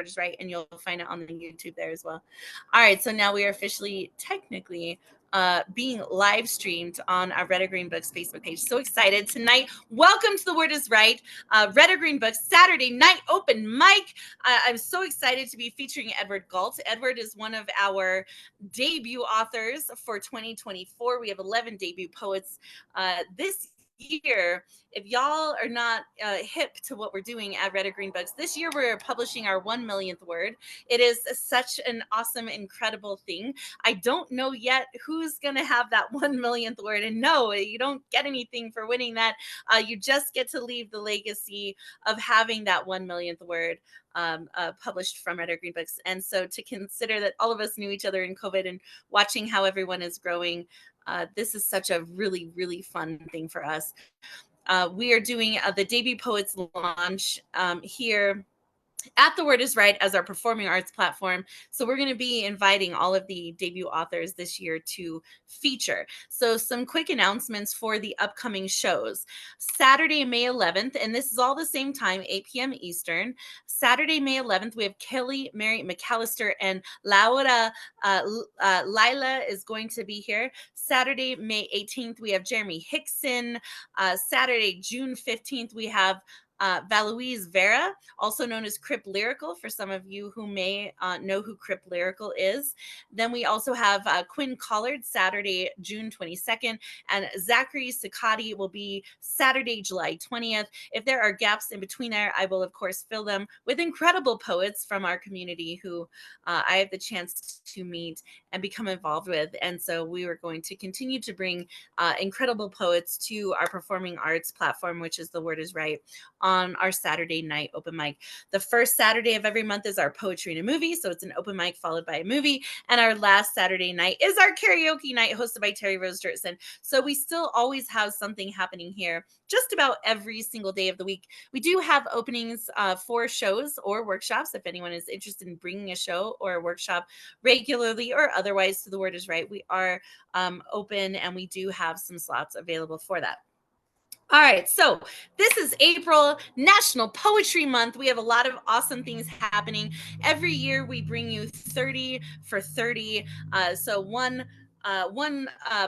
Word is Right, and you'll find it on the YouTube there as well. All right, so now we are officially, technically, being live streamed on our Red or Green Books Facebook page. So excited tonight. Welcome to The Word is Right, Red or Green Books Saturday night open mic. I'm so excited to be featuring Edward Gault. Edward is one of our debut authors for 2024. We have 11 debut poets this year. If y'all are not hip to what we're doing at Red or Green Books, this year we're publishing our 1 millionth word. It is such an awesome, incredible thing. I don't know yet who's going to have that 1 millionth word. And no, you don't get anything for winning that. You just get to leave the legacy of having that 1 millionth word published from Red or Green Books. And so to consider that all of us knew each other in COVID and watching how everyone is growing, this is such a really, really fun thing for us. We are doing the Debut Poets launch here at The Word is Right as our performing arts platform. So we're going to be inviting all of the debut authors this year to feature. So some quick announcements for the upcoming shows. Saturday, May 11th, and this is all the same time, 8 p.m. Eastern. Saturday, May 11th, we have Kelly Mary McAllister and Laura Lila is going to be here. Saturday, May 18th, we have Jeremy Hickson. Saturday, June 15th, we have Valoise Vera, also known as Crip Lyrical, for some of you who may know who Crip Lyrical is. Then we also have Quinn Collard, Saturday, June 22nd, and Zachary Sicati will be Saturday, July 20th. If there are gaps in between there, I will, of course, fill them with incredible poets from our community who I have the chance to meet and become involved with. And so we are going to continue to bring incredible poets to our performing arts platform, which is The Word is Right, on our Saturday night open mic. The first Saturday of every month is our poetry and a movie. So it's an open mic followed by a movie. And our last Saturday night is our karaoke night hosted by Terry Rose Dirtson. So we still always have something happening here just about every single day of the week. We do have openings for shows or workshops. If anyone is interested in bringing a show or a workshop regularly or otherwise to The Word is Right, we are open and we do have some slots available for that. All right, so this is April, National Poetry Month. We have a lot of awesome things happening. Every year we bring you 30 for 30. So one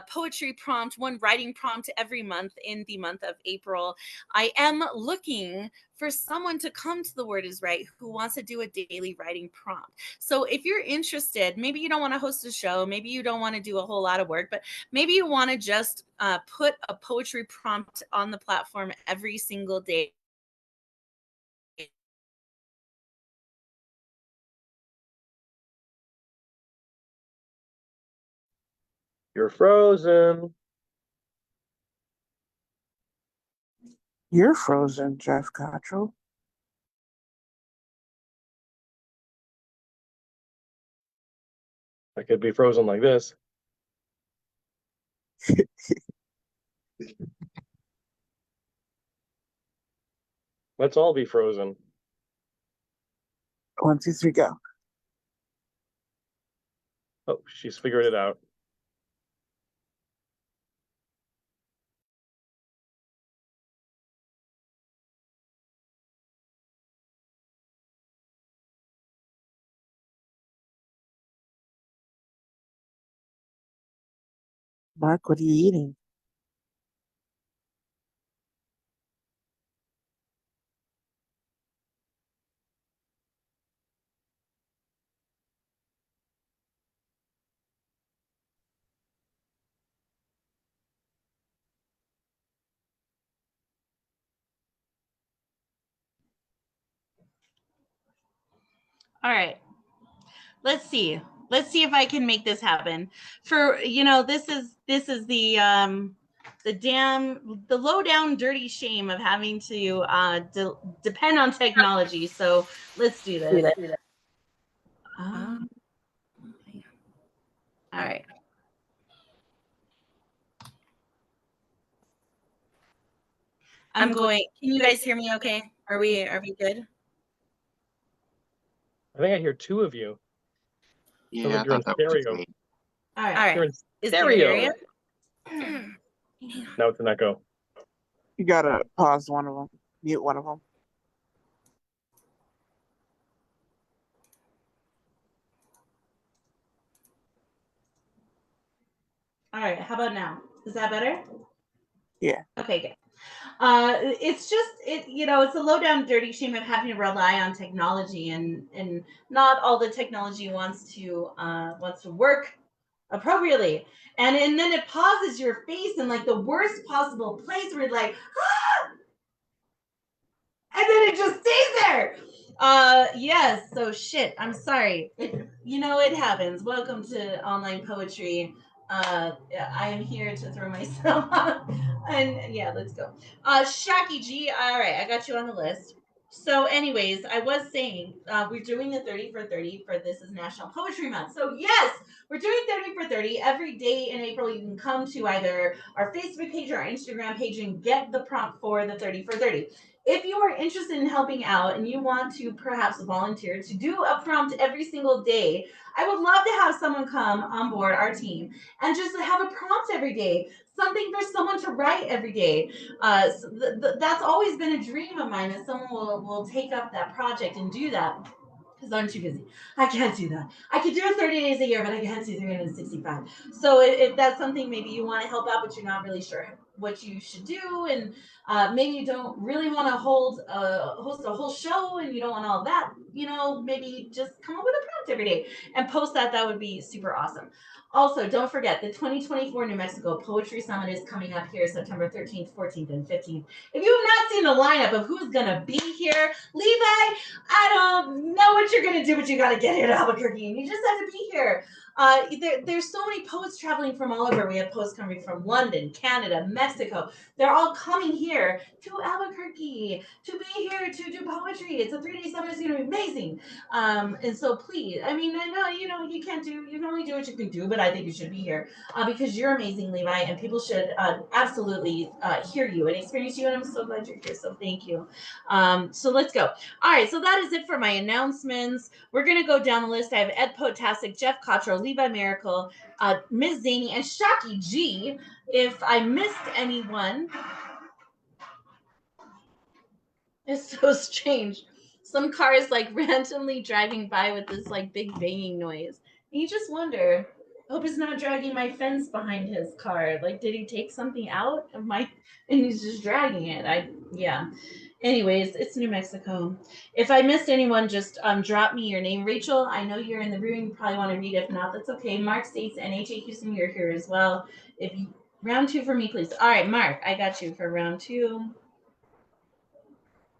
poetry prompt, one writing prompt every month in the month of April. I am looking for someone to come to The Word is Right who wants to do a daily writing prompt. So if you're interested, maybe you don't want to host a show, maybe you don't want to do a whole lot of work, but maybe you want to just put a poetry prompt on the platform every single day. You're frozen. You're frozen, Jeff Cottrell. I could be frozen like this. Let's all be frozen. 1, 2, 3, go. Oh, she's figured it out. Mark, what are you eating? All right. Let's see if I can make this happen. For this is the low down dirty shame of having to depend on technology. So let's do this. All right. I'm going. Can you guys hear me okay? Are we good? I think I hear two of you. Yeah, like you're in stereo. All right. You're in Is stereo. Now it's an echo. You gotta pause one of them, mute one of them. All right, how about now? Is that better? Yeah. Okay, good. It's just it's a low down dirty shame of having to rely on technology, and not all the technology wants to work appropriately. And then it pauses your face in like the worst possible place where you're like, and then it just stays there. Yes, so shit. I'm sorry. It happens. Welcome to online poetry. I am here to throw myself out. And yeah, let's go. Shaki G, all right, I got you on the list. So, anyways, I was saying we're doing a 30 for 30 for this is National Poetry Month. So, yes, we're doing 30 for 30 every day in April. You can come to either our Facebook page or our Instagram page and get the prompt for the 30 for 30. If you are interested in helping out and you want to perhaps volunteer to do a prompt every single day, I would love to have someone come on board our team and just have a prompt every day, something for someone to write every day. That's always been a dream of mine, that someone will take up that project and do that. Because I'm too busy. I can't do that. I could do it 30 days a year, but I can't do 365. So if that's something maybe you want to help out, but you're not really sure what you should do, and maybe you don't really want to host a whole show, and you don't want all that, maybe just come up with a prompt every day and post that. That would be super awesome. Also, don't forget the 2024 New Mexico Poetry Summit is coming up here September 13th, 14th, and 15th. If you have not seen the lineup of who's going to be here, Levi, I don't know what you're going to do, but you got to get here to Albuquerque, and you just have to be here. There's so many poets traveling from all over. We have poets coming from London, Canada, Mexico. They're all coming here to Albuquerque to be here to do poetry. It's a 3-day summit. It's going to be amazing. And so please, I mean, I know, you can only do what you can do, but I think you should be here because you're amazing, Levi, and people should absolutely hear you and experience you. And I'm so glad you're here. So thank you. So let's go. All right. So that is it for my announcements. We're going to go down the list. I have Ed Potastic, Jeff Cottrell, Levi Miracle, Ms. Zaney, and Shaki G. If I missed anyone, it's so strange. Some car is like randomly driving by with this like big banging noise. And you just wonder, I hope it's not dragging my fence behind his car. Like, did he take something out of my, and he's just dragging it. Yeah. Anyways, it's New Mexico. If I missed anyone, just drop me your name. Rachel, I know you're in the room. You probably want to read. If not, that's okay. Mark States and H.A. Houston, you're here as well. If you, round 2 for me, please. All right, Mark, I got you for round 2.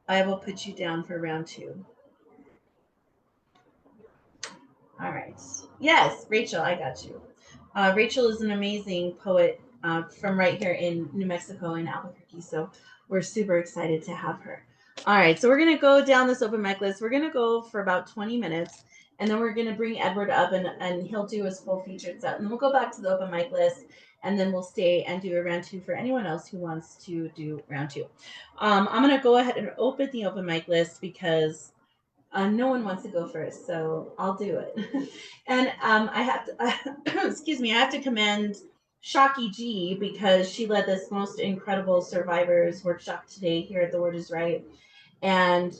I will put you down for round 2. All right. Yes, Rachel, I got you. Rachel is an amazing poet from right here in New Mexico in Albuquerque. So we're super excited to have her. All right. So we're going to go down this open mic list. We're going to go for about 20 minutes. And then we're going to bring Edward up and he'll do his full featured set. And then we'll go back to the open mic list. And then we'll stay and do a round 2 for anyone else who wants to do round 2. I'm going to go ahead and open the open mic list because no one wants to go first, so I'll do it. And I have to, excuse me, I have to commend Shaki G because she led this most incredible survivors workshop today here at The Word is Right. And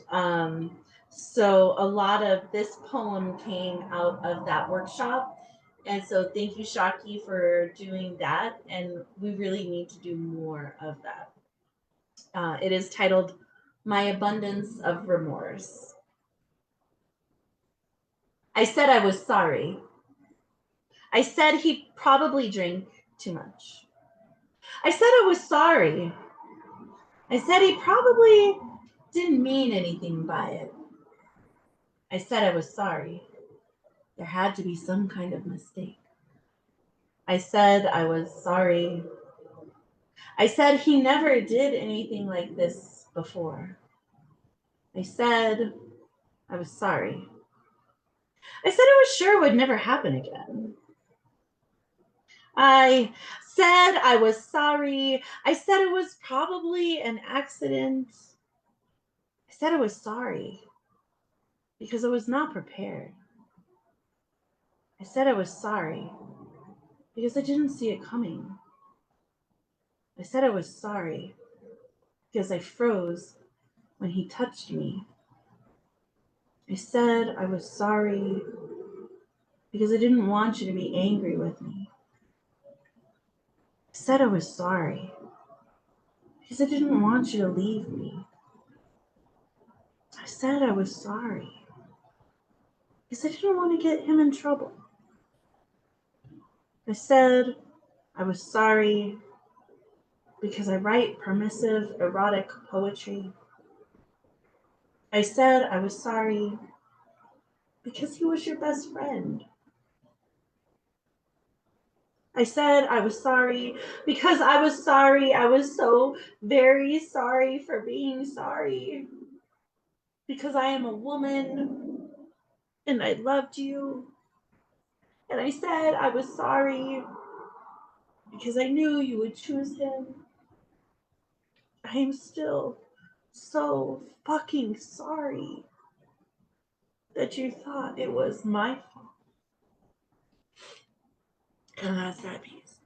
so a lot of this poem came out of that workshop. And so thank you, Shaki, for doing that. And we really need to do more of that. It is titled My Abundance of Remorse. I said I was sorry. I said he probably drank too much. I said I was sorry. I said he probably didn't mean anything by it. I said I was sorry. There had to be some kind of mistake. I said I was sorry. I said he never did anything like this before. I said I was sorry. I said I was sure it would never happen again. I said I was sorry. I said it was probably an accident. I said I was sorry because I was not prepared. I said I was sorry because I didn't see it coming. I said I was sorry because I froze when he touched me. I said I was sorry because I didn't want you to be angry with me. said I was sorry because I didn't want you to leave me. I said I was sorry because I didn't want to get him in trouble. I said I was sorry because I write permissive, erotic poetry. I said I was sorry because he was your best friend. I said I was sorry because I was sorry. I was so very sorry for being sorry. Because I am a woman and I loved you. And I said I was sorry because I knew you would choose him. I am still so fucking sorry that you thought it was my fault. And that's that piece.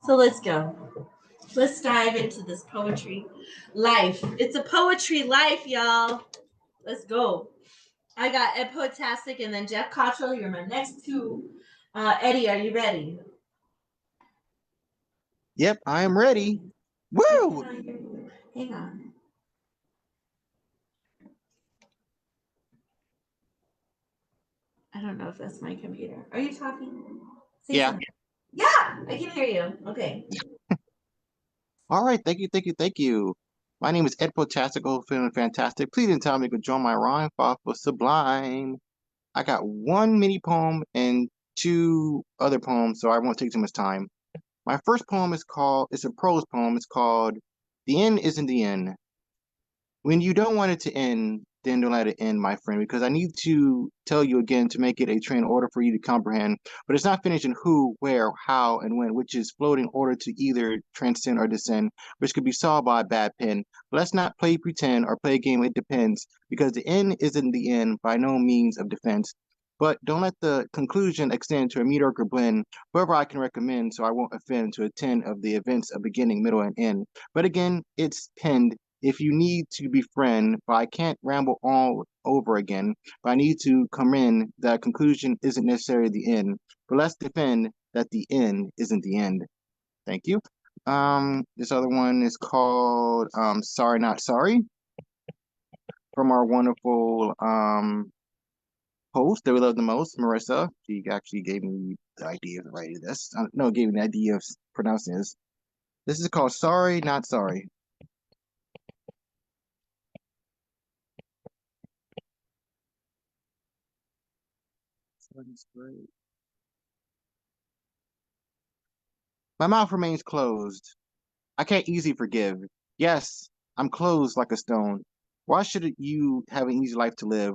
So let's go. Let's dive into this poetry life. It's a poetry life, y'all. Let's go. I got Ed Poetastic and then Jeff Cottrell. You're my next two. Eddie, are you ready? Yep, I am ready. Woo! Hang on. I don't know if that's my computer. Are you talking? Say Yeah. something. Yeah, I can hear you. Okay. All right. Thank you. Thank you. Thank you. My name is Ed Potastical, feeling fantastic. Please didn't tell me to join my rhyme off for Sublime. I got one mini poem and two other poems, so I won't take too much time. My first poem it's a prose poem. It's called The End Isn't the End. When you don't want it to end, then don't let it end, my friend, because I need to tell you again to make it a train order for you to comprehend. But it's not finished in who, where, how, and when, which is floating order to either transcend or descend, which could be solved by a bad pen. But let's not play pretend or play a game, it depends, because the end isn't the end by no means of defense. But don't let the conclusion extend to a mediocre blend, whoever I can recommend, so I won't offend to attend of the events of beginning, middle, and end. But again, it's penned if you need to befriend, but I can't ramble all over again. But I need to come in that conclusion isn't necessarily the end. But let's defend that the end isn't the end. Thank you. This other one is called Sorry Not Sorry from our wonderful host that we love the most, Marissa. She actually gave me the idea of writing this. No, gave me the idea of pronouncing this. This is called Sorry Not Sorry. My mouth remains closed. I can't easily forgive. Yes, I'm closed like a stone. Why should you have an easy life to live?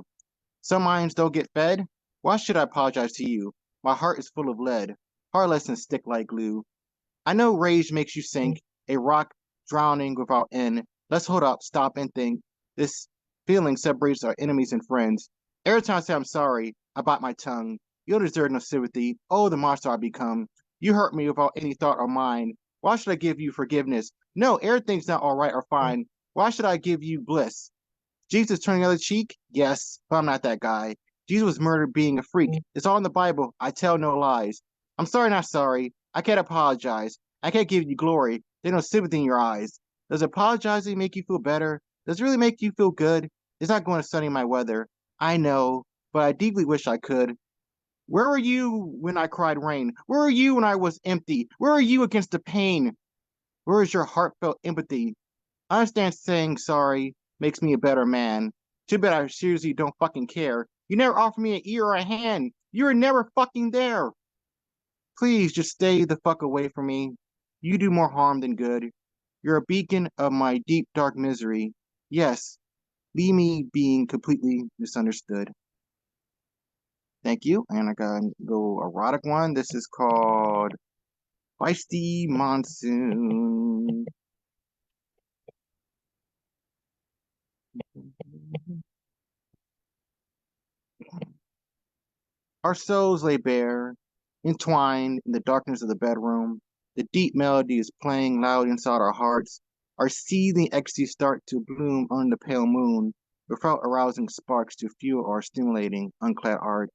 Some minds don't get fed. Why should I apologize to you? My heart is full of lead. Heartless and stick like glue. I know rage makes you sink, a rock drowning without end. Let's hold up, stop, and think. This feeling separates our enemies and friends. Every time I say I'm sorry, I bite my tongue. You don't deserve no sympathy. Oh, the monster I become. You hurt me without any thought or mind. Why should I give you forgiveness? No, everything's not all right or fine. Why should I give you bliss? Jesus turning the other cheek? Yes, but I'm not that guy. Jesus was murdered being a freak. It's all in the Bible. I tell no lies. I'm sorry, not sorry. I can't apologize. I can't give you glory. There's no sympathy in your eyes. Does apologizing make you feel better? Does it really make you feel good? It's not going to sunny my weather. I know, but I deeply wish I could. Where were you when I cried rain? Where were you when I was empty? Where are you against the pain? Where is your heartfelt empathy? I understand saying sorry makes me a better man. Too bad I seriously don't fucking care. You never offered me an ear or a hand. You were never fucking there. Please just stay the fuck away from me. You do more harm than good. You're a beacon of my deep, dark misery. Yes, leave me being completely misunderstood. Thank you. And I gotta go erotic one. This is called Feisty Monsoon. Our souls lay bare, entwined in the darkness of the bedroom. The deep melody is playing loud inside our hearts. Our seething ecstasies start to bloom under the pale moon. without arousing sparks to fuel our stimulating, unclad art.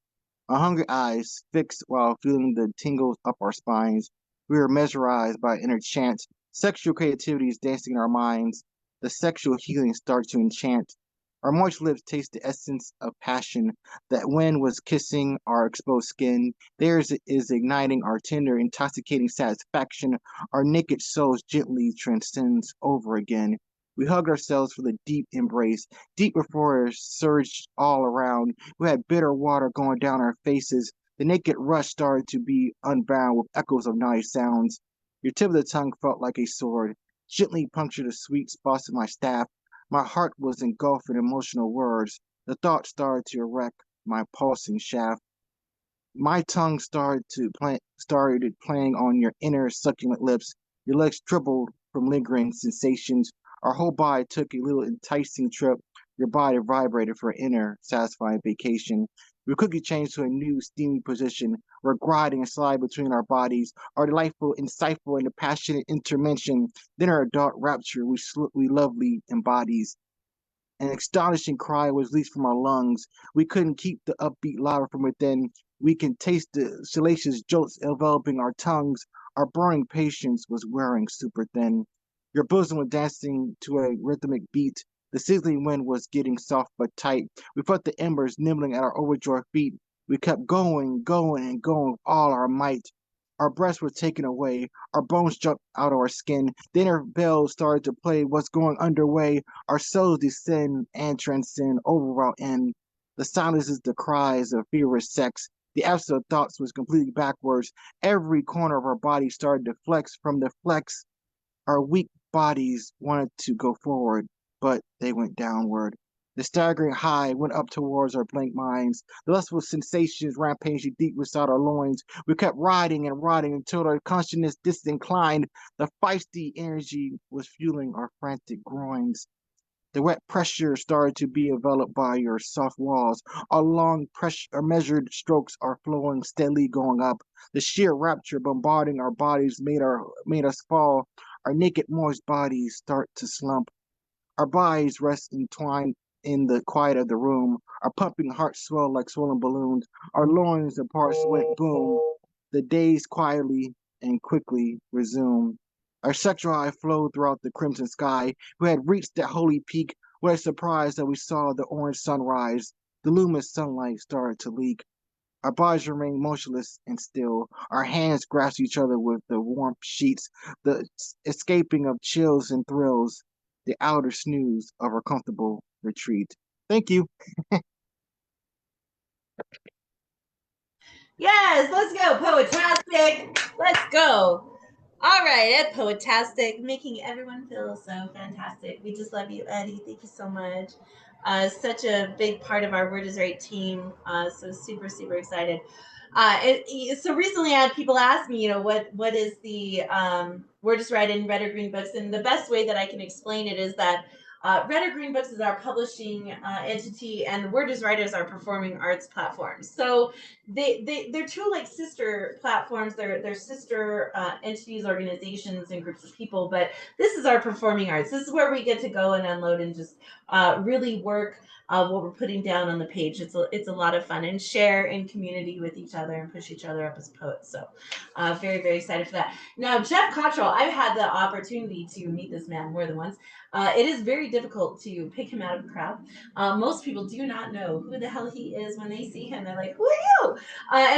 Our hungry eyes fixed while feeling the tingles up our spines. We are mesmerized by inner chant. Sexual creativity is dancing in our minds. The sexual healing starts to enchant. Our moist lips taste the essence of passion. That wind was kissing our exposed skin. Theirs is igniting our tender, intoxicating satisfaction. Our naked souls gently transcends over again. We hug ourselves for the deep embrace, deep before it surged all around. We had bitter water going down our faces. The naked rush started to be unbound with echoes of naughty sounds. Your tip of the tongue felt like a sword, gently punctured the sweet spots of my staff. My heart was engulfed in emotional words. The thought started to erect my pulsing shaft. My tongue started playing on your inner succulent lips. Your legs trembled from lingering sensations. Our whole body took a little enticing trip. Your body vibrated for an inner satisfying vacation. We quickly changed to a new steamy position. We're gliding and slide between our bodies, our delightful, insightful, and passionate intervention. Then our adult rapture we lovely embodies. An astonishing cry was released from our lungs. We couldn't keep the upbeat louder from within. We can taste the salacious jolts enveloping our tongues. Our burning patience was wearing super thin. Your bosom was dancing to a rhythmic beat. The sizzling wind was getting soft but tight. We felt the embers nibbling at our overjoyed feet. We kept going, going, and going with all our might. Our breaths were taken away. Our bones jumped out of our skin. The inner bells started to play what's going underway. Our souls descend and transcend overall end. The silence is the cries of feverish sex. The absence of thoughts was completely backwards. Every corner of our body started to flex. From the flex, our weak bodies wanted to go forward, but they went downward. The staggering high went up towards our blank minds. The lustful sensations rampaging deep inside our loins. We kept riding and riding until our consciousness disinclined. The feisty energy was fueling our frantic groins. The wet pressure started to be enveloped by your soft walls. Our long pressure, our measured strokes are flowing steadily going up. The sheer rapture bombarding our bodies made us fall. Our naked, moist bodies start to slump. Our bodies rest entwined in the quiet of the room. Our pumping hearts swell like swollen balloons. Our loins and parts went boom. The days quietly and quickly resume. Our sexual high flowed throughout the crimson sky. We had reached that holy peak. What a surprise that we saw the orange sunrise. The luminous sunlight started to leak. Our bodies remained motionless and still. Our hands grasped each other with the warm sheets, the escaping of chills and thrills, the outer snooze of our comfortable retreat. Thank you. Yes, let's go, Poetastic. Let's go. All right, at Poetastic, making everyone feel so fantastic. We just love you, Eddie. Thank you so much. Such a big part of our Word is Right team. So super, super excited. So recently I had people ask me, what is the Word is Right in Red or Green Books? And the best way that I can explain it is that Red or Green Books is our publishing entity, and the Word is Right is our performing arts platform. So they're two like sister platforms. They're sister entities, organizations, and groups of people. But this is our performing arts. This is where we get to go and unload and just really work what we're putting down on the page. It's a lot of fun, and share in community with each other and push each other up as poets. So very, very excited for that. Now, Jeff Cottrell, I've had the opportunity to meet this man more than once. It is very difficult to pick him out of a crowd. Most people do not know who the hell he is when they see him. They're like, who are you?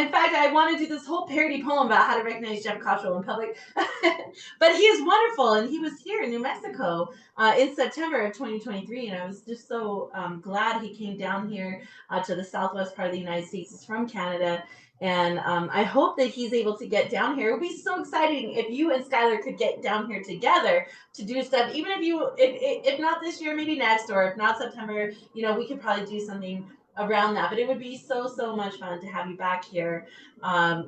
In fact, I want to do this whole parody poem about how to recognize Jeff Cottrell in public. But he is wonderful, and he was here in New Mexico in September of 2023, and I was just so glad he came down here to the southwest part of the United States. He's from Canada, and I hope that he's able to get down here. It would be so exciting if you and Skylar could get down here together to do stuff. Even if not this year, maybe next, or if not September, we could probably do something around that. But it would be so much fun to have you back here.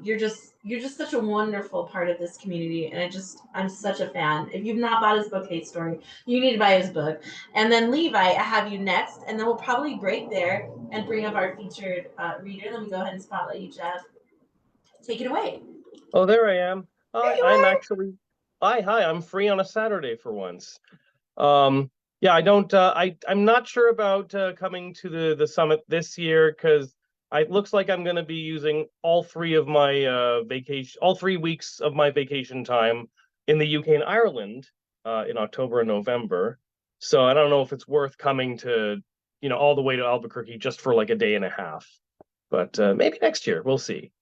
You're just such a wonderful part of this community, and I'm such a fan. If you've not bought his book, Hate Story, you need to buy his book. And then Levi, I have you next, and then we'll probably break there and bring up our featured reader. Let me go ahead and spotlight you, Jeff. Take it away. Oh, there I am. There Hi, you are. I'm free on a Saturday for once. Yeah, I don't. I'm not sure about coming to the summit this year because it looks like I'm going to be using all 3 weeks of my vacation time in the UK and Ireland in October and November. So I don't know if it's worth coming to, all the way to Albuquerque just for like a day and a half. But maybe next year, we'll see.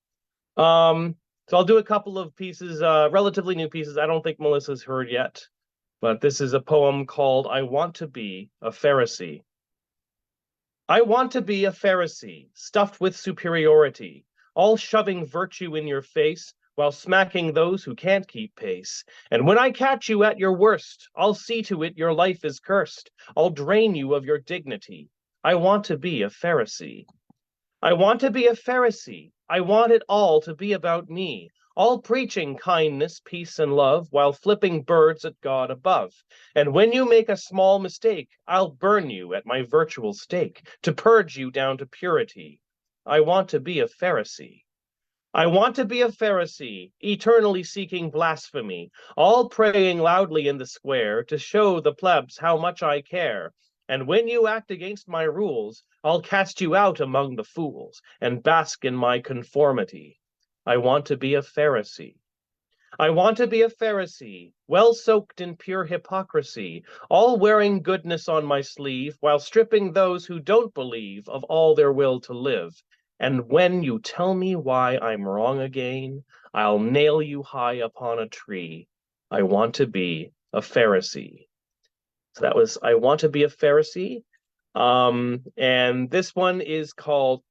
So I'll do a couple of pieces, relatively new pieces. I don't think Melissa's heard yet. But this is a poem called I Want to Be a Pharisee. I want to be a Pharisee, stuffed with superiority, all shoving virtue in your face while smacking those who can't keep pace. And when I catch you at your worst, I'll see to it your life is cursed. I'll drain you of your dignity. I want to be a Pharisee. I want to be a Pharisee. I want it all to be about me, all preaching kindness, peace, and love, while flipping birds at God above. And when you make a small mistake, I'll burn you at my virtual stake to purge you down to purity. I want to be a Pharisee. I want to be a Pharisee, eternally seeking blasphemy, all praying loudly in the square to show the plebs how much I care. And when you act against my rules, I'll cast you out among the fools and bask in my conformity. I want to be a Pharisee. I want to be a Pharisee, well soaked in pure hypocrisy, all wearing goodness on my sleeve, while stripping those who don't believe of all their will to live. And when you tell me why I'm wrong again, I'll nail you high upon a tree. I want to be a Pharisee. So that was I Want to Be a Pharisee. And this one is called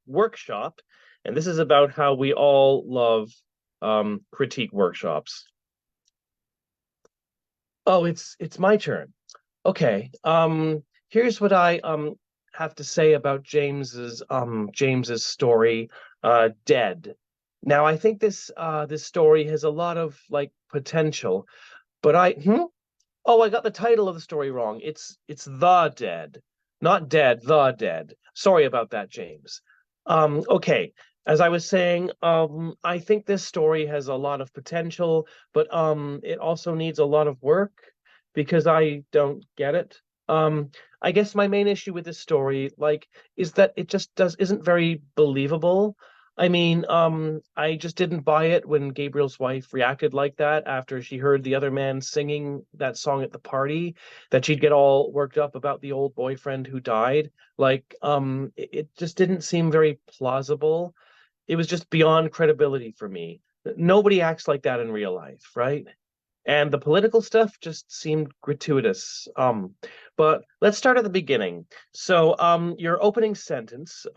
Workshop. And this is about how we all love critique workshops. Oh, it's my turn. Okay. Here's what I have to say about James's story, Dead. Now I think this story has a lot of like potential, but Oh, I got the title of the story wrong. It's The Dead, not Dead, The Dead. Sorry about that, James. Okay. As I was saying, I think this story has a lot of potential, but it also needs a lot of work because I don't get it. I guess my main issue with this story, like, is that it just isn't very believable. I mean, I just didn't buy it when Gabriel's wife reacted like that after she heard the other man singing that song at the party, that she'd get all worked up about the old boyfriend who died. Like, it just didn't seem very plausible. It was just beyond credibility for me. Nobody acts like that in real life, right? And the political stuff just seemed gratuitous. But let's start at the beginning. So, your opening sentence,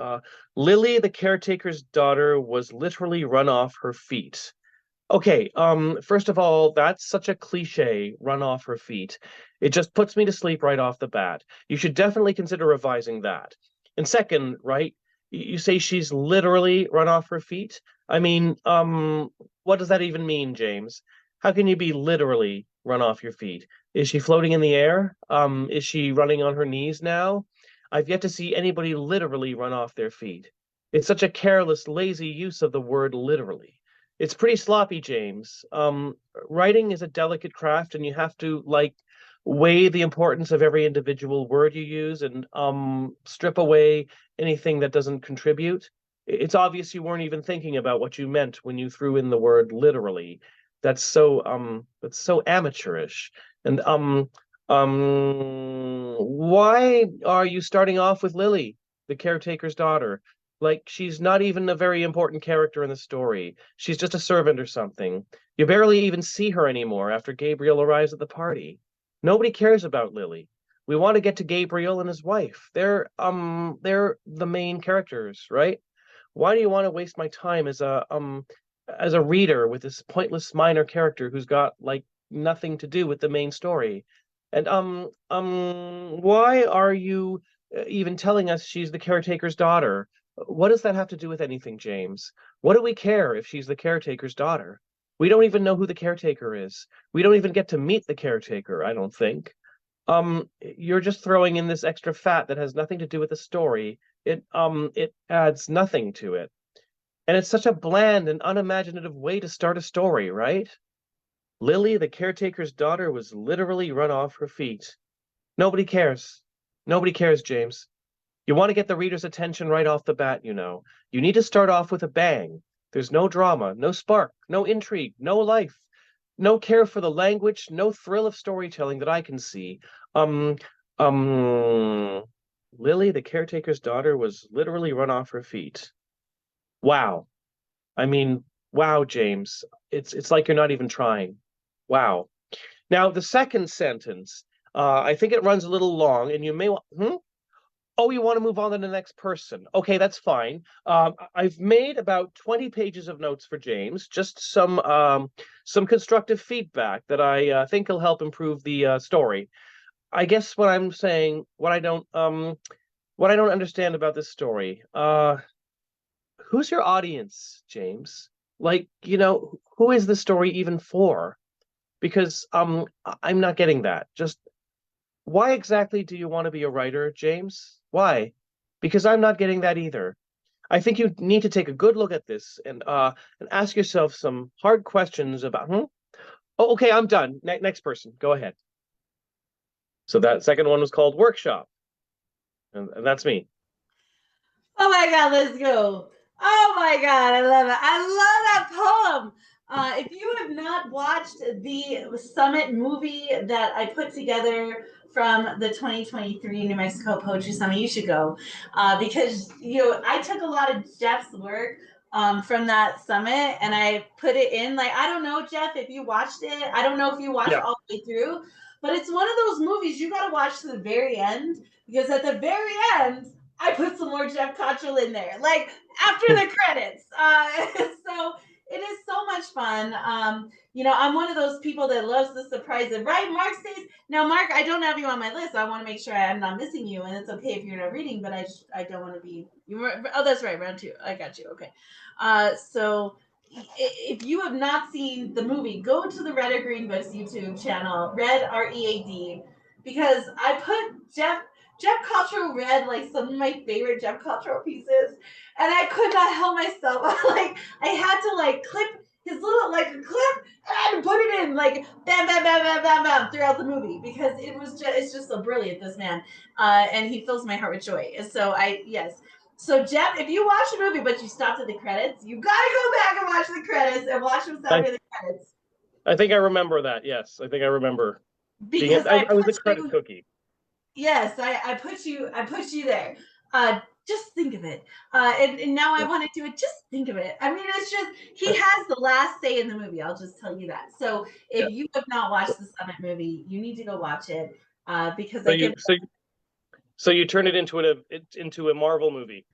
Lily, the caretaker's daughter, was literally run off her feet. Okay, first of all, that's such a cliche, run off her feet. It just puts me to sleep right off the bat. You should definitely consider revising that. And second, right, you say she's literally run off her feet? I mean, what does that even mean, James? How can you be literally run off your feet? Is she floating in the air? Is she running on her knees now? I've yet to see anybody literally run off their feet. It's such a careless, lazy use of the word literally. It's pretty sloppy, James. Writing is a delicate craft, and you have to like weigh the importance of every individual word you use and strip away anything that doesn't contribute. It's obvious you weren't even thinking about what you meant when you threw in the word literally. That's so amateurish. And why are you starting off with Lily, the caretaker's daughter? Like, she's not even a very important character in the story. She's just a servant or something. You barely even see her anymore after Gabriel arrives at the party. Nobody cares about Lily. We want to get to Gabriel and his wife. They're the main characters, right? Why do you want to waste my time as a reader with this pointless minor character who's got like nothing to do with the main story? And why are you even telling us she's the caretaker's daughter? What does that have to do with anything, James? What do we care if she's the caretaker's daughter? We don't even know who the caretaker is. We don't even get to meet the caretaker, I don't think. You're just throwing in this extra fat that has nothing to do with the story. It adds nothing to it. And it's such a bland and unimaginative way to start a story, right? Lily, the caretaker's daughter, was literally run off her feet. Nobody cares. Nobody cares, James. You want to get the reader's attention right off the bat, you know. You need to start off with a bang. There's no drama, no spark, no intrigue, no life, no care for the language, no thrill of storytelling that I can see. Um, um, Lily, the caretaker's daughter, was literally run off her feet. Wow. I mean, wow, James. It's like you're not even trying. Wow. Now, the second sentence, I think it runs a little long, and you may want, Oh, you want to move on to the next person. Okay, that's fine. I've made about 20 pages of notes for James, just some constructive feedback that I think will help improve the story. I guess what I'm saying, what I don't understand about this story, who's your audience, James? Like, who is the story even for? Because I'm not getting that. Just why exactly do you want to be a writer, James? Why? Because I'm not getting that either. I think you need to take a good look at this and ask yourself some hard questions about, Oh, okay, I'm done. Next person, go ahead. So that second one was called Workshop. And that's me. Oh my God, let's go. Oh my God, I love it. I love that poem. If you have not watched the summit movie that I put together from the 2023 New Mexico Poetry Summit, you should go because I took a lot of Jeff's work from that summit and I put it in. Like, I don't know, Jeff, if you watched it. I don't know if you watched Yeah. all the way through, but it's one of those movies you got to watch to the very end because at the very end I put some more Jeff Cottrell in there, like after the credits. So it is so much fun. I'm one of those people that loves the surprise. Right, Mark stays. Now, Mark, I don't have you on my list. I want to make sure I'm not missing you, and it's okay if you're not reading, but I don't want to be. You were. Oh, that's right, round two. I got you. Okay. So if you have not seen the movie, go to the Red or Green Books YouTube channel, Red READ, because I put Jeff Cottrell read like some of my favorite Jeff Cottrell pieces, and I could not help myself. Like I had to like clip his little like clip and put it in like bam bam bam bam bam bam throughout the movie because it's just so brilliant, this man, and he fills my heart with joy. And so yes. So Jeff, if you watch the movie but you stopped at the credits, you gotta go back and watch the credits and watch them I, after the credits I think I remember that. Yes, I think I remember being because it. I was put a credit you. cookie. Yes, I put you there. Just think of it. And now I Yeah. want to do it. Just think of it. I mean, it's just he Yeah. has the last say in the movie. I'll just tell you that. So Yeah. if you have not watched the Summit movie, you need to go watch it because So I give. you turn it into a Marvel movie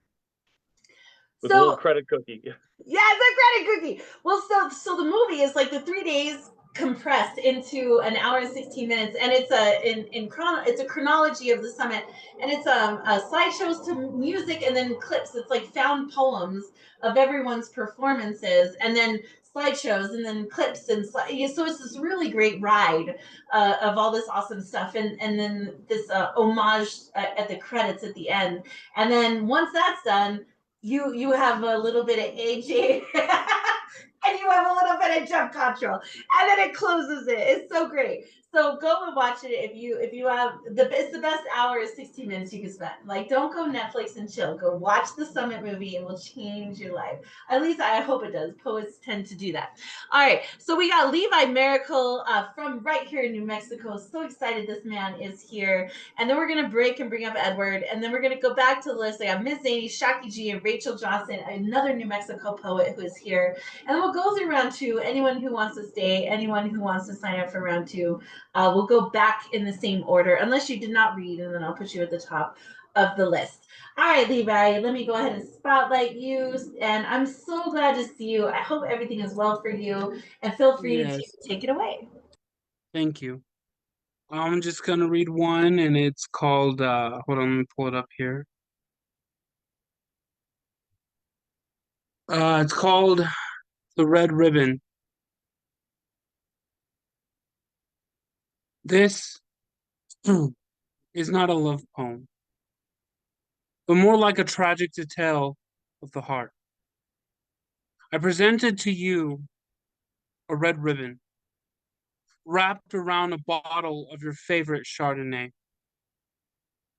with a little So credit cookie. yeah, it's a credit cookie. Well, so the movie is like the 3 days compressed into an hour and 16 minutes, and it's it's a chronology of the summit, and it's slideshows to music and then clips. It's like found poems of everyone's performances, and then slideshows and then clips and so it's this really great ride of all this awesome stuff, and then this homage at the credits at the end, and then once that's done you have a little bit of AJ and you have a little bit of Jeff Cottrell, and then it closes it. It's so great. So go and watch it if you have it's the best hour is 16 minutes you can spend. Like don't go Netflix and chill. Go watch the Summit movie. It will change your life. At least I hope it does. Poets tend to do that. All right. So we got Levi Miracle from right here in New Mexico. So excited this man is here. And then we're going to break and bring up Edward. And then we're going to go back to the list. I got Miss Zaney, Shaki G, and Rachel Johnson, another New Mexico poet who is here. And then we'll go through round two. Anyone who wants to stay, anyone who wants to sign up for round two, we'll go back in the same order, unless you did not read, and then I'll put you at the top of the list. All right, Levi, let me go ahead and spotlight you. And I'm so glad to see you. I hope everything is well for you. And feel free to Yes, take it away. thank you. I'm just gonna read one, and it's called, hold on, let me pull it up here. It's called The Red Ribbon. This is not a love poem, but more like a tragic detail of the heart. I presented to you a red ribbon wrapped around a bottle of your favorite Chardonnay.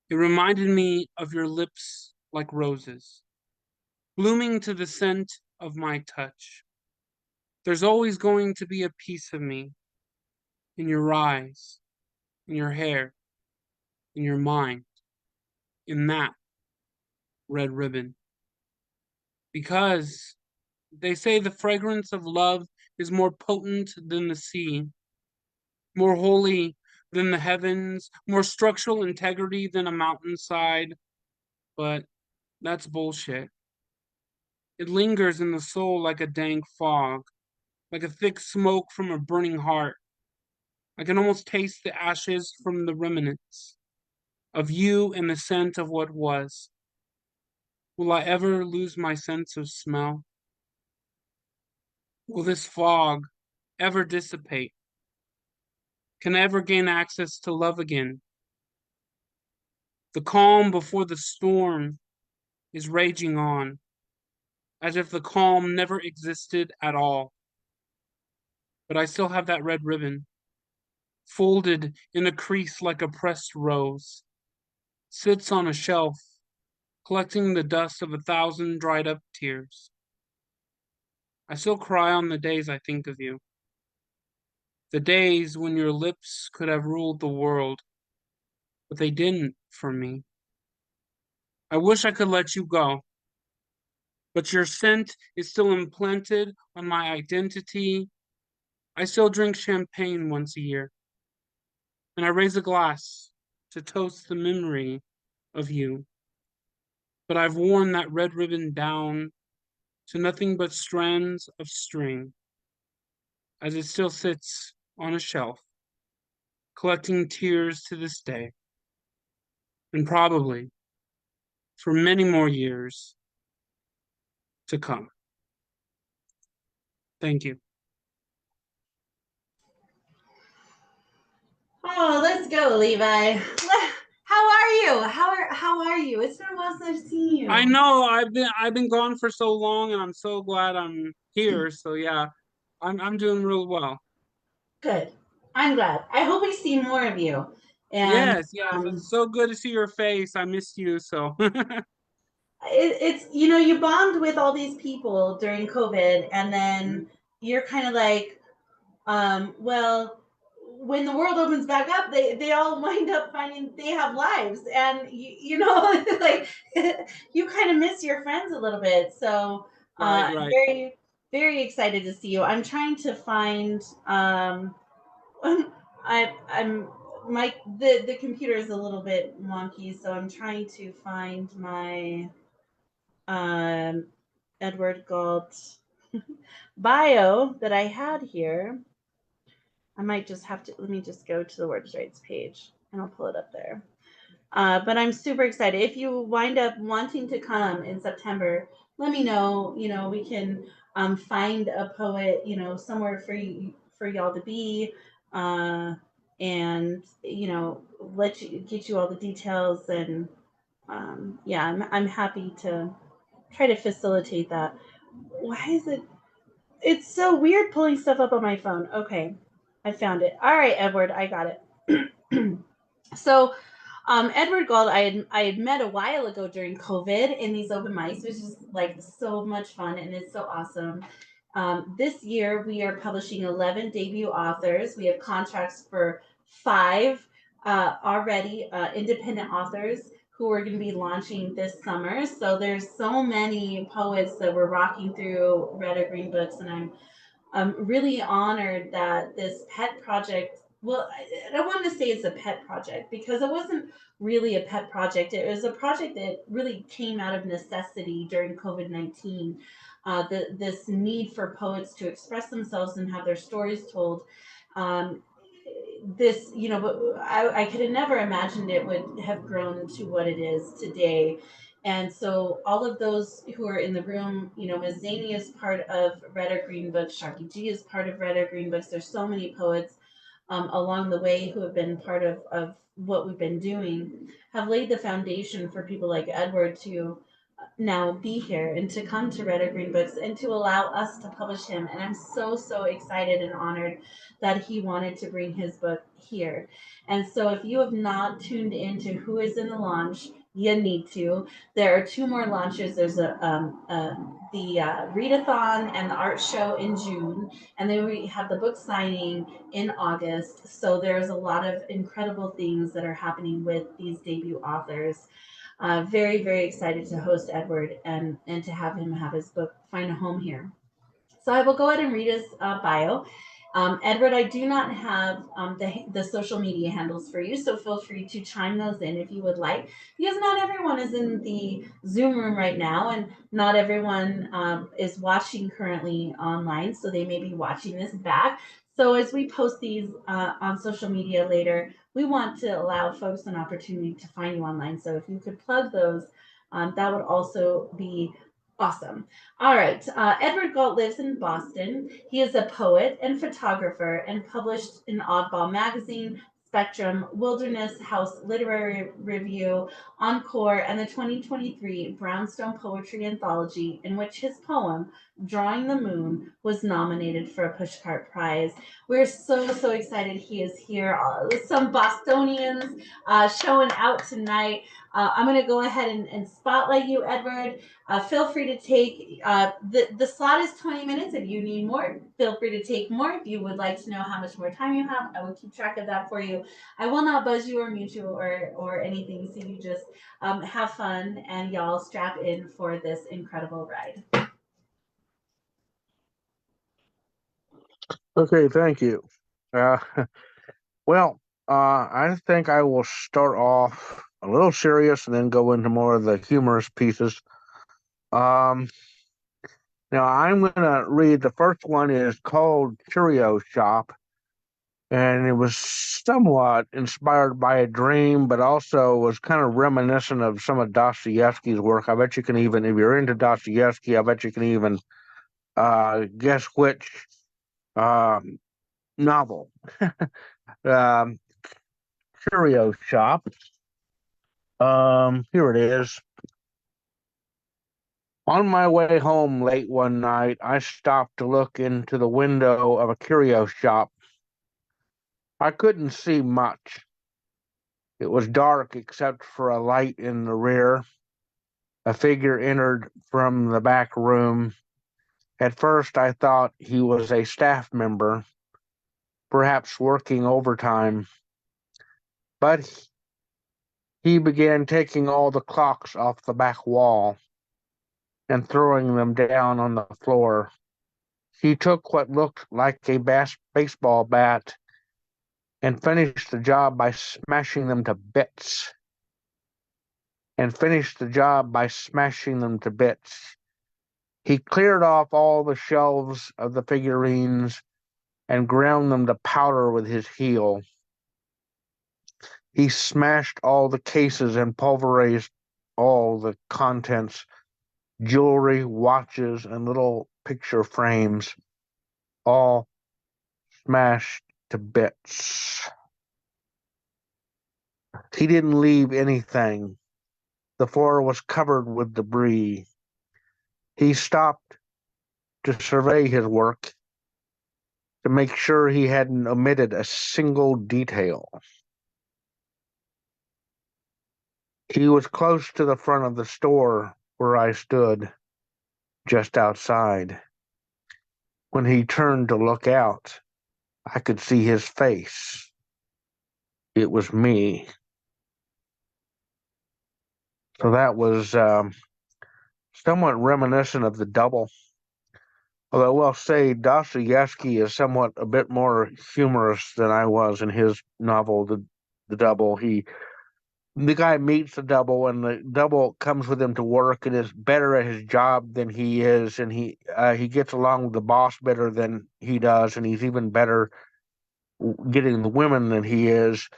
It reminded me of your lips like roses, blooming to the scent of my touch. There's always going to be a piece of me in your eyes, in your hair, in your mind, in that red ribbon. Because they say the fragrance of love is more potent than the sea, more holy than the heavens, more structural integrity than a mountainside. But that's bullshit. It lingers in the soul like a dank fog, like a thick smoke from a burning heart. I can almost taste the ashes from the remnants of you and the scent of what was. Will I ever lose my sense of smell? Will this fog ever dissipate? Can I ever gain access to love again? The calm before the storm is raging on, as if the calm never existed at all. But I still have that red ribbon, folded in a crease like a pressed rose, sits on a shelf, collecting the dust of 1,000 dried up tears. I still cry on the days I think of you, the days when your lips could have ruled the world, but they didn't for me. I wish I could let you go, but your scent is still implanted on my identity. I still drink champagne once a year, and I raise a glass to toast the memory of you. But I've worn that red ribbon down to nothing but strands of string, as it still sits on a shelf, collecting tears to this day, and probably for many more years to come. Thank you. Oh, let's go, Levi. How are you? How are you? It's been a while since I've seen you. I know I've been gone for so long, and I'm so glad I'm here. So yeah, I'm doing real well. Good. I'm glad. I hope we see more of you. And Yes, it's so good to see your face. I missed you so. it's you bond with all these people during COVID, and then you're kind of like, well, when the world opens back up, they all wind up finding they have lives, and like you kind of miss your friends a little bit. So Right. I'm very, very excited to see you. I'm trying to find I'm my the computer is a little bit wonky, so I'm trying to find my um Edward Gault bio that I had here. I might just have to let me just go to the Words Rights page and I'll pull it up there. But I'm super excited. If you wind up wanting to come in September, let me know. We can find a poet, somewhere for y'all to be, and let you get you all the details. And yeah, I'm happy to try to facilitate that. Why is it? It's so weird pulling stuff up on my phone. Okay, I found it. All right, Edward, I got it. So Edward Gault, I had met a while ago during COVID in these open mics, which is like so much fun and it's so awesome. This year we are publishing 11 debut authors. We have contracts for 5 already independent authors who are going to be launching this summer. So there's so many poets that we're rocking through Red or Green Books, and I'm really honored that this pet project, well, I don't want to say it's a pet project because it wasn't really a pet project. It was a project that really came out of necessity during COVID-19. This need for poets to express themselves and have their stories told. Um, but I could have never imagined it would have grown to what it is today. And so all of those who are in the room, Ms. Zaney is part of Red or Green Books, Sharky G is part of Red or Green Books. There's so many poets along the way who have been part of what we've been doing, have laid the foundation for people like Edward to now be here and to come to Red or Green Books and to allow us to publish him. And I'm so excited and honored that he wanted to bring his book here. And so if you have not tuned into who is in the launch, you need to. There are two more launches. There's the readathon and the art show in June, and then we have the book signing in August. So there's a lot of incredible things that are happening with these debut authors. Very excited to host Edward and to have him have his book find a home here. So I will go ahead and read his bio. Edward, I do not have the social media handles for you, so feel free to chime those in if you would like, because not everyone is in the Zoom room right now, and not everyone is watching currently online, so they may be watching this back. So as we post these on social media later, we want to allow folks an opportunity to find you online. So if you could plug those, that would also be awesome. All right. Edward Gault lives in Boston. He is a poet and photographer and published in Oddball Magazine, Spectrum, Wilderness House Literary Review, Encore, and the 2023 Brownstone Poetry Anthology, in which his poem, Drawing the Moon, was nominated for a Pushcart Prize. We're so excited he is here. Some Bostonians showing out tonight. I'm going to go ahead and spotlight you, Edward. Feel free to take the slot is 20 minutes. If you need more, feel free to take more. If you would like to know how much more time you have, I will keep track of that for you. I will not buzz you or mute you or anything. So you just have fun, and y'all strap in for this incredible ride. Okay, thank you. Uh, well, I think I will start off a little serious and then go into more of the humorous pieces. Um, Now I'm gonna read the first one is called Curio Shop, and it was somewhat inspired by a dream, but also was kind of reminiscent of some of Dostoevsky's work. I bet you can even, if you're into Dostoevsky, I bet you can even guess which novel. um, Curio Shop. Here it is. On my way home late one night, I stopped to look into the window of a curio shop. I couldn't see much. It was dark except for a light in the rear. A figure entered from the back room. At first, I thought he was a staff member, perhaps working overtime, but he began taking all the clocks off the back wall and throwing them down on the floor. He took what looked like a baseball bat and finished the job by smashing them to bits. He cleared off all the shelves of the figurines and ground them to powder with his heel. He smashed all the cases and pulverized all the contents, jewelry, watches, and little picture frames, all smashed to bits. He didn't leave anything. The floor was covered with debris. He stopped to survey his work to make sure he hadn't omitted a single detail. He was close to the front of the store where I stood, just outside. When he turned to look out, I could see his face. It was me. So that was somewhat reminiscent of The Double. Although I will say Dostoevsky is somewhat a bit more humorous than I was in his novel, The Double. The guy meets the double, and the double comes with him to work and is better at his job than he is, and he gets along with the boss better than he does, and he's even better getting the women than he is.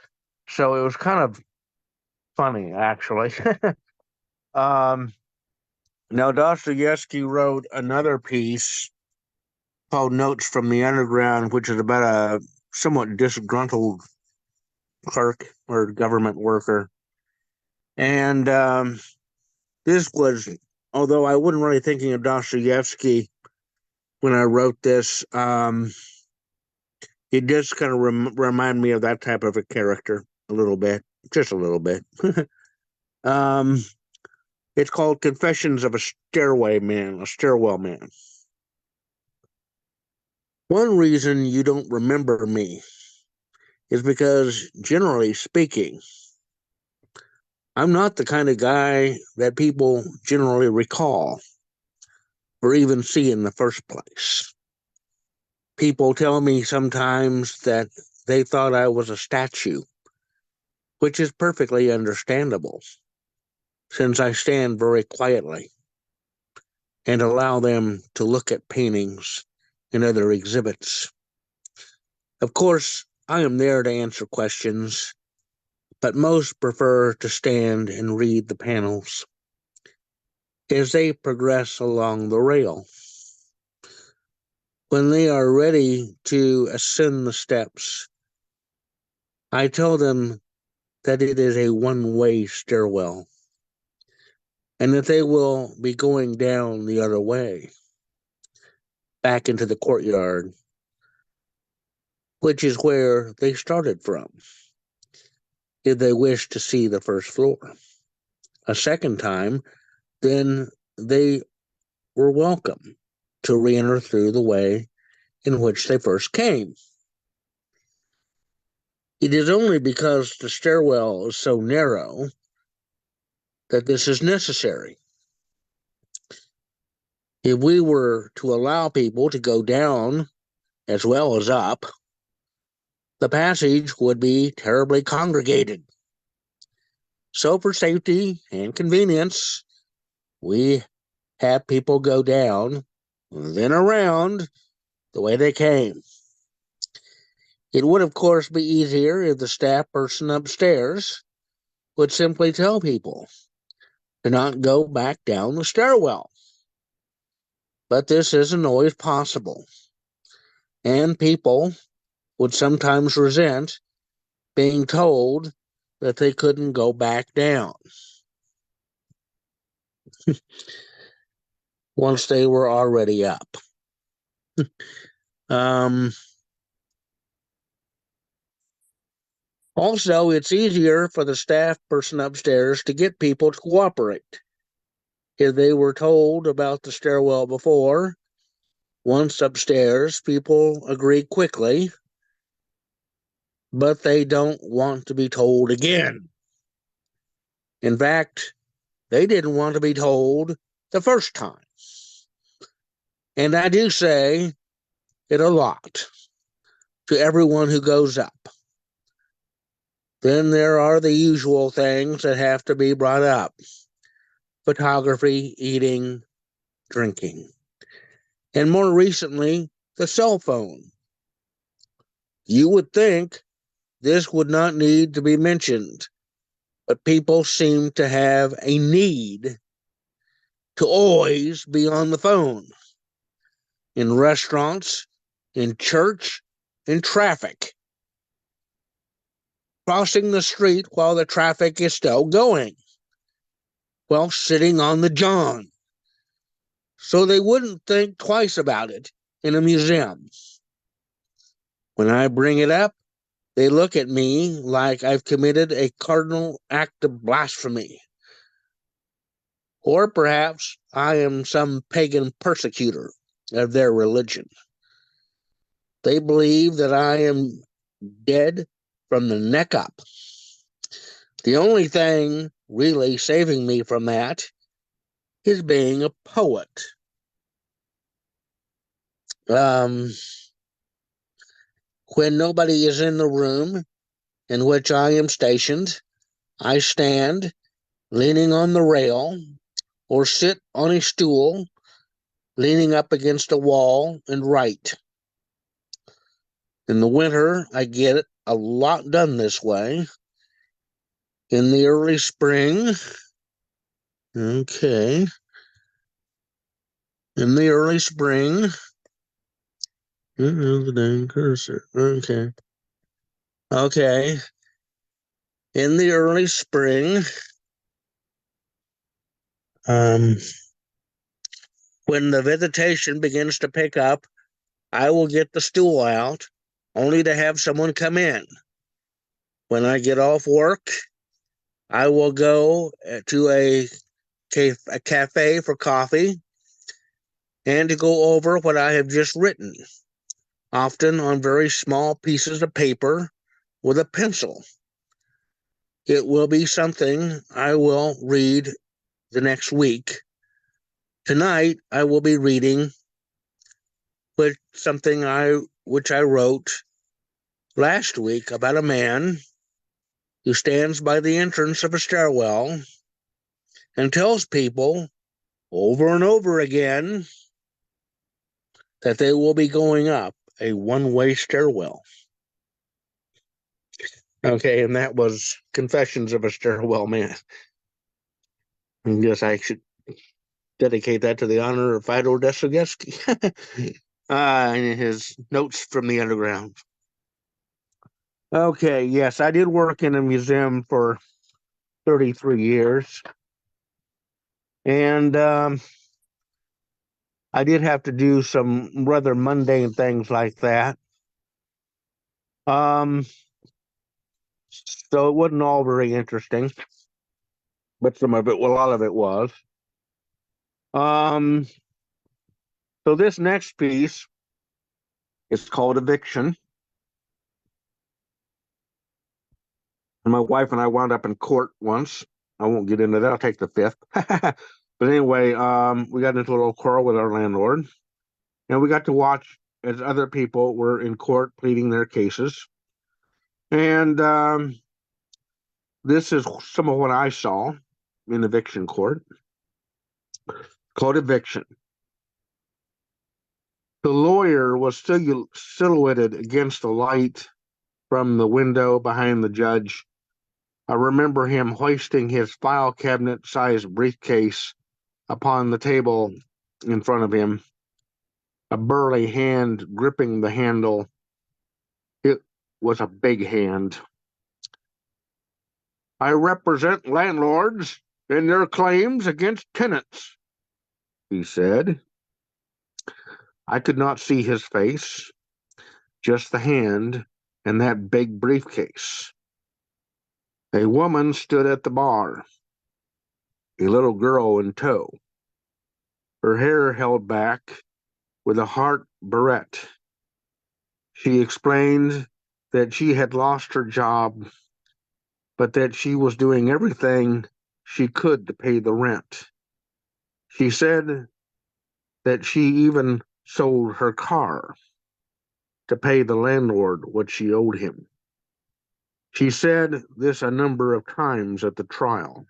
So it was kind of funny, actually. um, Now Dostoevsky wrote another piece called Notes from the Underground, which is about a somewhat disgruntled clerk or government worker. And this was although I wasn't really thinking of Dostoevsky when I wrote this. It does kind of remind me of that type of a character a little bit, just a little bit. um, it's called Confessions of a Stairwell Man. One reason you don't remember me is because, generally speaking, I'm not the kind of guy that people generally recall or even see in the first place. People tell me sometimes that they thought I was a statue, which is perfectly understandable, since I stand very quietly and allow them to look at paintings and other exhibits. Of course, I am there to answer questions, but most prefer to stand and read the panels as they progress along the rail. When they are ready to ascend the steps, I tell them that it is a one-way stairwell and that they will be going down the other way, back into the courtyard, which is where they started from, if they wish to see the first floor. A second time, then they were welcome to re-enter through the way in which they first came. It is only because the stairwell is so narrow that this is necessary. If we were to allow people to go down as well as up, the passage would be terribly congregated. So for safety and convenience, we have people go down, then around the way they came. It would, of course, be easier if the staff person upstairs would simply tell people to not go back down the stairwell. But this isn't always possible, and people would sometimes resent being told that they couldn't go back down once they were already up. Also, it's easier for the staff person upstairs to get people to cooperate. If they were told about the stairwell before, once upstairs, people agree quickly, but they don't want to be told again. In fact, they didn't want to be told the first time. And I do say it a lot to everyone who goes up. Then there are the usual things that have to be brought up: photography, eating, drinking, and more recently, the cell phone. You would think this would not need to be mentioned, but people seem to have a need to always be on the phone. In restaurants, in church, in traffic. Crossing the street while the traffic is still going. While sitting on the john. So they wouldn't think twice about it in a museum. When I bring it up, they look at me like I've committed a cardinal act of blasphemy. Or perhaps I am some pagan persecutor of their religion. They believe that I am dead from the neck up. The only thing really saving me from that is being a poet. When nobody is in the room in which I am stationed, I stand leaning on the rail or sit on a stool leaning up against a wall and write. In the winter, I get a lot done this way. In the early spring, okay. In the early spring, the dang cursor. Okay. Okay. In the early spring, When the visitation begins to pick up, I will get the stool out, only to have someone come in. When I get off work, I will go to a cafe for coffee and to go over what I have just written, often on very small pieces of paper with a pencil. It will be something I will read the next week. Tonight, I will be reading something which I wrote last week about a man who stands by the entrance of a stairwell and tells people over and over again that they will be going up a one-way stairwell. Okay, and that was Confessions of a Stairwell Man. I guess I should dedicate that to the honor of Fyodor Dostoevsky and his Notes from the Underground. Okay, yes, I did work in a museum for 33 years. And I did have to do some rather mundane things like that. So it wasn't all very interesting, but a lot of it was. So this next piece is called Eviction. And my wife and I wound up in court once. I won't get into that. I'll take the fifth. But anyway, we got into a little quarrel with our landlord, and we got to watch as other people were in court pleading their cases. And this is some of what I saw in eviction court, called Eviction. The lawyer was still silhouetted against the light from the window behind the judge. I remember him hoisting his file cabinet-sized briefcase upon the table in front of him, a burly hand gripping the handle. It was a big hand. I represent landlords in their claims against tenants, he said. I could not see his face, just the hand and that big briefcase. A woman stood at the bar, a little girl in tow, her hair held back with a heart barrette. She explained that she had lost her job, but that she was doing everything she could to pay the rent. She said that she even sold her car to pay the landlord what she owed him. She said this a number of times at the trial.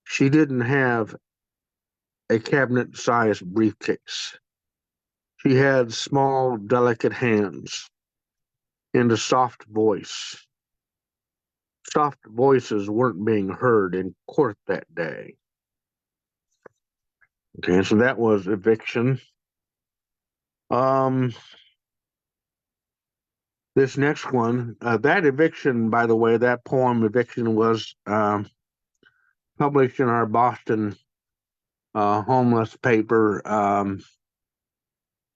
She didn't have a cabinet-sized briefcase. She had small, delicate hands and a soft voice. Soft voices weren't being heard in court that day. Okay, so that was Eviction. This next one, that Eviction, by the way, that poem Eviction was published in our Boston homeless paper.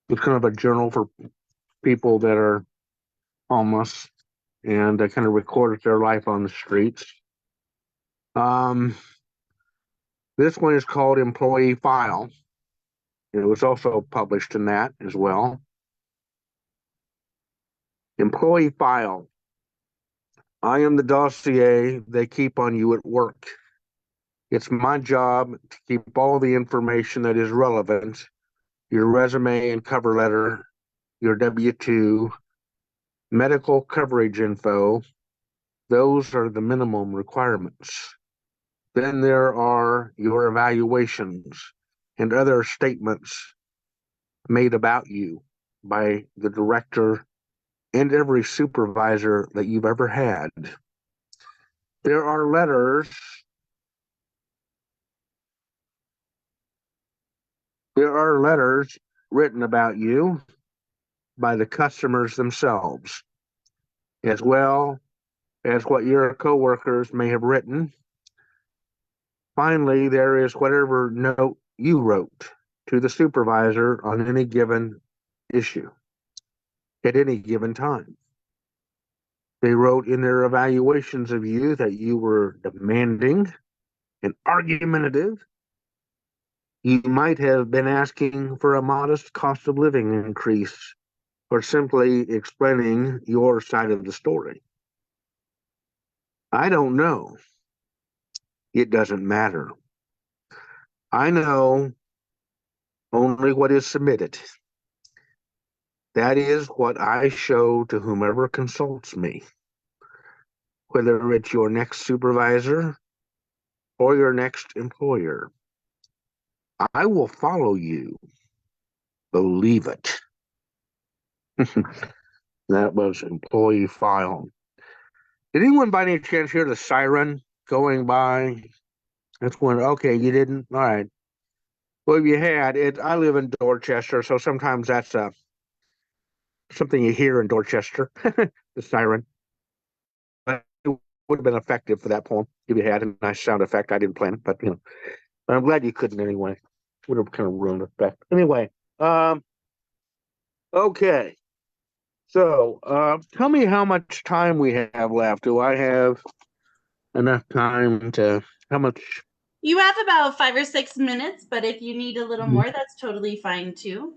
It's kind of a journal for people that are homeless, and kind of recorded their life on the streets. This one is called Employee File. It was also published in that as well. Employee File. I am the dossier they keep on you at work. It's my job to keep all the information that is relevant, your resume and cover letter, your W-2, medical coverage info. Those are the minimum requirements. Then there are your evaluations and other statements made about you by the director and every supervisor that you've ever had. There are letters. There are letters written about you by the customers themselves, as well as what your coworkers may have written. Finally, there is whatever note you wrote to the supervisor on any given issue at any given time. They wrote in their evaluations of you that you were demanding and argumentative. You might have been asking for a modest cost of living increase or simply explaining your side of the story. I don't know. It doesn't matter. I know only what is submitted. That is what I show to whomever consults me, whether it's your next supervisor or your next employer. I will follow you. Believe it. That was employee file. Did anyone by any chance hear the siren going by? That's one. Okay, you didn't? All right. Well, if you had it, I live in Dorchester, so sometimes that's something you hear in Dorchester, the siren. But it would have been effective for that poem if you had a nice sound effect. I didn't plan it, but I'm glad you couldn't anyway. Would have kind of ruined the effect. Anyway, okay. So, tell me how much time we have left. Do I have enough time to? How much? You have about 5 or 6 minutes, but if you need a little more, that's totally fine too.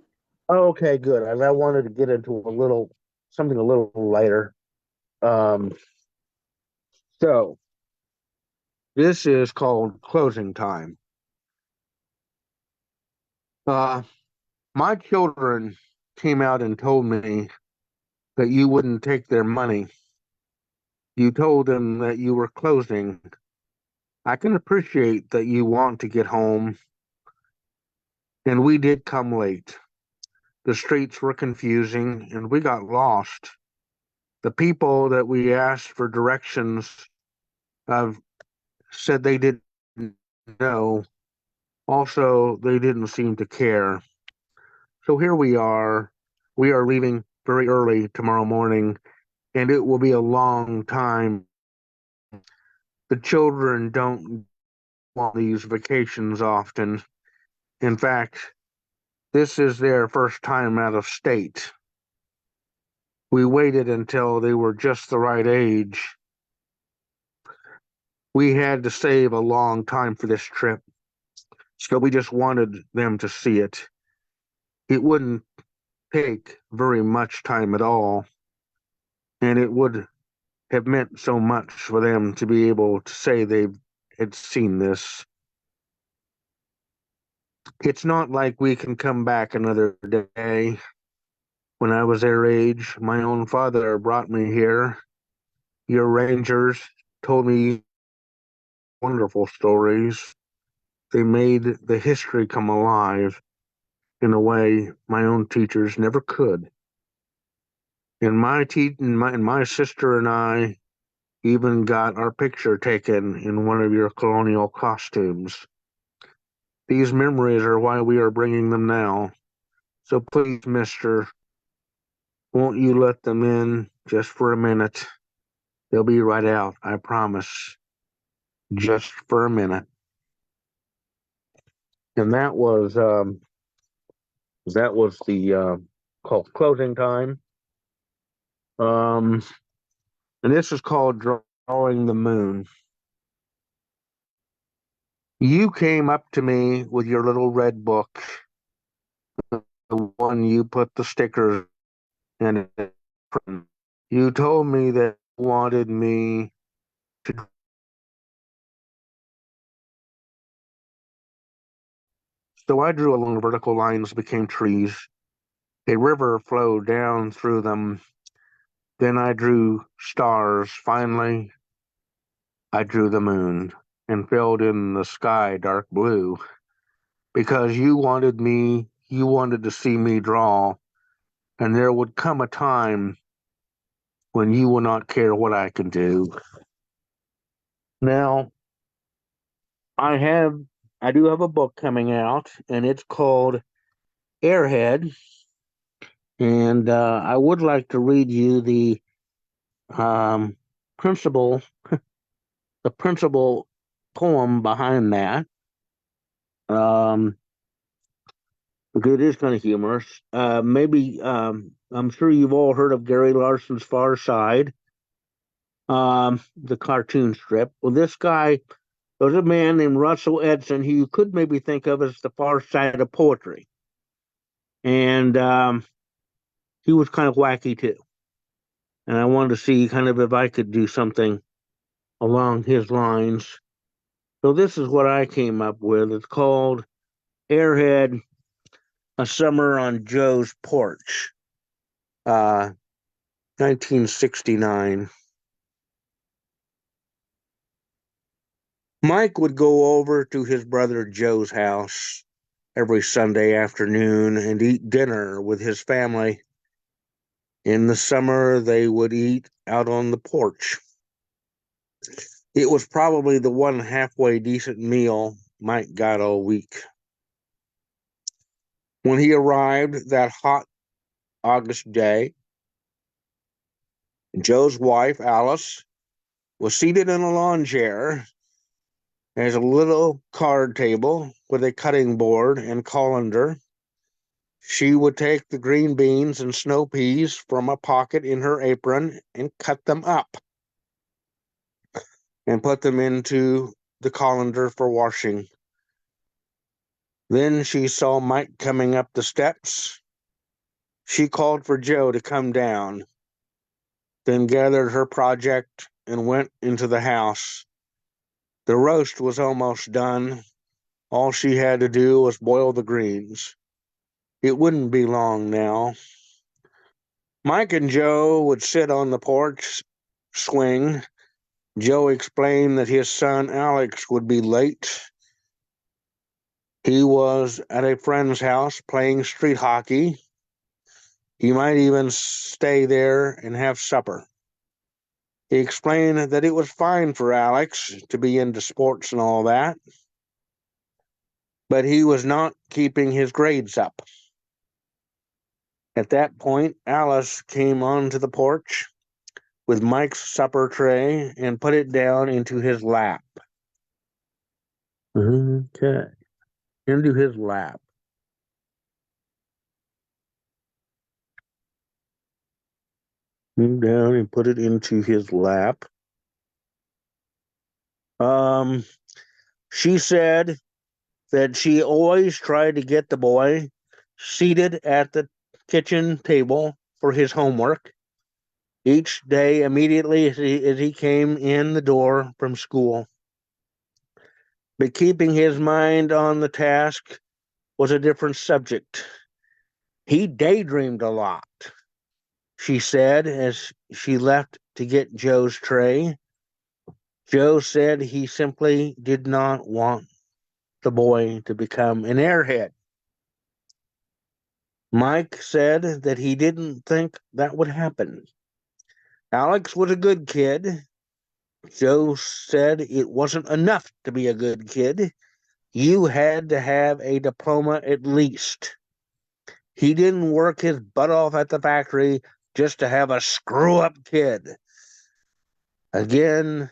Okay, good. I wanted to get into something a little lighter. So this is called closing time. My children came out and told me that you wouldn't take their money. You told them that you were closing. I can appreciate that you want to get home, and we did come late. The streets were confusing, and we got lost. The people that we asked for directions of said they didn't know. Also, they didn't seem to care. So here we are. We are leaving very early tomorrow morning, and it will be a long time. The children don't want these vacations often. In fact, this is their first time out of state. We waited until they were just the right age. We had to save a long time for this trip, so we just wanted them to see it. It wouldn't take very much time at all, and it would have meant so much for them to be able to say they had seen this. It's not like we can come back another day. When I was their age, my own father brought me here. Your rangers told me wonderful stories. They made the history come alive in a way my own teachers never could. And my sister and I even got our picture taken in one of your colonial costumes. These memories are why we are bringing them now. So please, mister, won't you let them in just for a minute? They'll be right out, I promise. Just for a minute. And that was the called closing time. And this is called drawing the moon. You came up to me with your little red book, the one you put the stickers in it. You told me that you wanted me to. So I drew along vertical lines became trees. A river flowed down through them. Then I drew stars. Finally, I drew the moon and filled in the sky dark blue because you wanted to see me draw, and there would come a time when you will not care what I can do. Now, I have, I do have a book coming out, and it's called Airhead, and I would like to read you um, principal, the principal poem behind that. Um, because it is kind of humorous. Maybe I'm sure you've all heard of Gary Larson's Far Side, the cartoon strip. Well, this guy, there was a man named Russell Edson who you could maybe think of as the far side of poetry. And he was kind of wacky too. And I wanted to see kind of if I could do something along his lines. So this is what I came up with. It's called Airhead, A Summer on Joe's Porch, 1969. Mike would go over to his brother Joe's house every Sunday afternoon and eat dinner with his family. In the summer, they would eat out on the porch. It was probably the one halfway decent meal Mike got all week. When he arrived that hot August day, Joe's wife, Alice, was seated in a lawn chair. There's a little card table with a cutting board and colander. She would take the green beans and snow peas from a pocket in her apron and cut them up and put them into the colander for washing. Then she saw Mike coming up the steps. She called for Joe to come down, then gathered her project and went into the house. The roast was almost done. All she had to do was boil the greens. It wouldn't be long now. Mike and Joe would sit on the porch swing. Joe explained that his son Alex would be late. He was at a friend's house playing street hockey. He might even stay there and have supper. He explained that it was fine for Alex to be into sports and all that, but he was not keeping his grades up. At that point, Alice came onto the porch with Mike's supper tray and put it down into his lap. Okay, into his lap. Move down and put it into his lap. She said that she always tried to get the boy seated at the kitchen table for his homework each day immediately as he came in the door from school. But keeping his mind on the task was a different subject. He daydreamed a lot, she said as she left to get Joe's tray. Joe said he simply did not want the boy to become an airhead. Mike said that he didn't think that would happen. Alex was a good kid. Joe said it wasn't enough to be a good kid. You had to have a diploma at least. He didn't work his butt off at the factory just to have a screw-up kid. Again,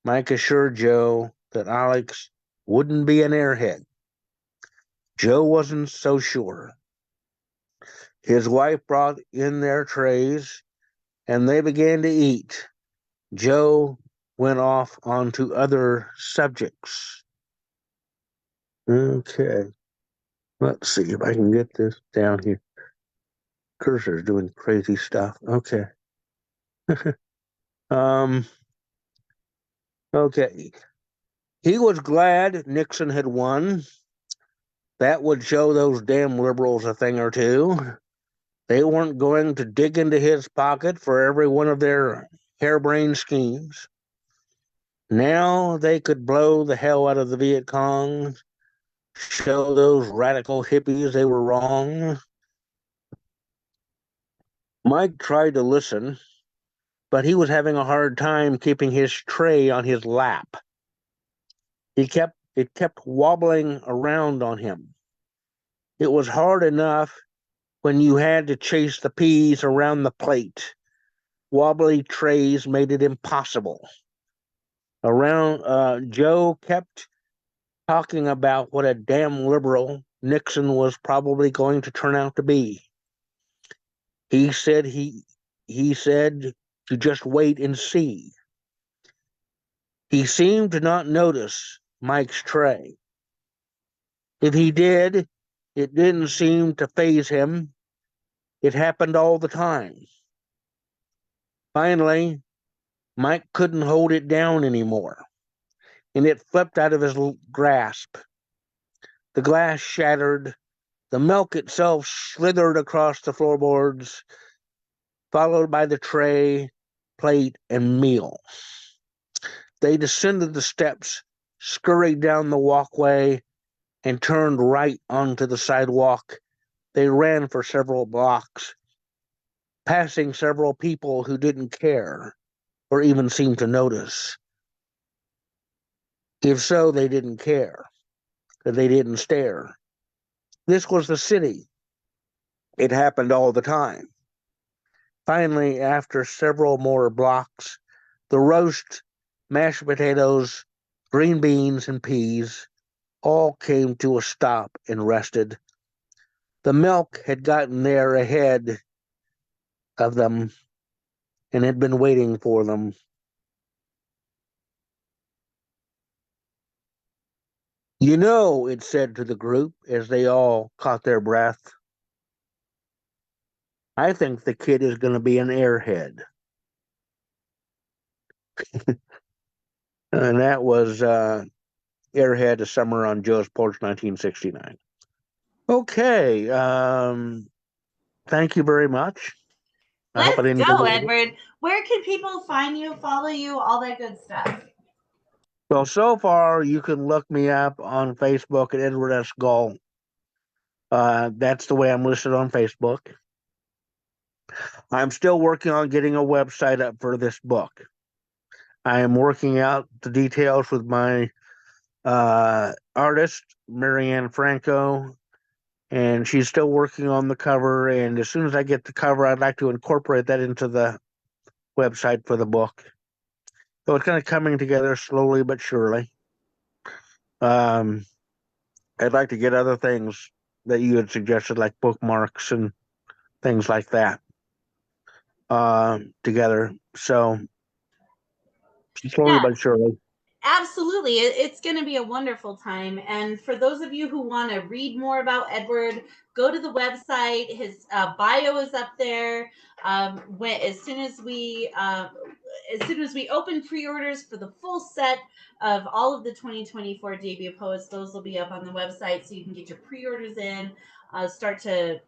Mike assured Joe that Alex wouldn't be an airhead. Joe wasn't so sure. His wife brought in their trays, and they began to eat. Joe went off onto other subjects. Okay. Let's see if I can get this down here. Cursor's doing crazy stuff. Okay. Okay. He was glad Nixon had won. That would show those damn liberals a thing or two. They weren't going to dig into his pocket for every one of their harebrained schemes. Now they could blow the hell out of the Viet Cong, show those radical hippies they were wrong. Mike tried to listen, but he was having a hard time keeping his tray on his lap. It kept wobbling around on him. It was hard enough when you had to chase the peas around the plate. Wobbly trays made it impossible. Joe kept talking about what a damn liberal Nixon was probably going to turn out to be. He said to just wait and see. He seemed to not notice Mike's tray. If he did, it didn't seem to faze him. It happened all the time. Finally, Mike couldn't hold it down anymore, and it flipped out of his grasp. The glass shattered. The milk itself slithered across the floorboards, followed by the tray, plate, and meal. They descended the steps, scurried down the walkway, and turned right onto the sidewalk. They ran for several blocks, passing several people who didn't care or even seem to notice. If so, they didn't care, or they didn't stare. This was the city. It happened all the time. Finally, after several more blocks, the roast, mashed potatoes, green beans, and peas all came to a stop and rested. The milk had gotten there ahead of them and had been waiting for them. You know, it said to the group as they all caught their breath, I think the kid is going to be an airhead. And that was Airhead, A Summer on Joe's Porch, 1969. Okay, thank you very much. I hope I Let's didn't go, go. Edward. Where can people find you, follow you, all that good stuff? Well, so far you can look me up on Facebook at Edward S. Gault. That's the way I'm listed on Facebook. I'm still working on getting a website up for this book. I am working out the details with my artist, Marianne Franco, and she's still working on the cover. And as soon as I get the cover, I'd like to incorporate that into the website for the book. So it's kind of coming together slowly but surely. I'd like to get other things that you had suggested, like bookmarks and things like that, together. So slowly Yeah. but surely. Absolutely. It's going to be a wonderful time. And for those of you who want to read more about Edward, go to the website. His bio is up there. As soon as we open pre-orders for the full set of all of the 2024 debut poets, those will be up on the website, so you can get your pre-orders in. Start to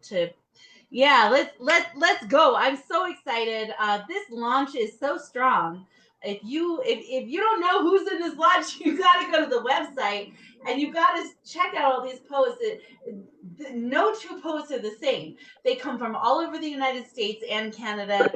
yeah, let's go. I'm so excited. This launch is so strong. If you don't know who's in this launch, you got to go to the website and you got to check out all these posts. No two posts are the same. They come from all over the United States and Canada.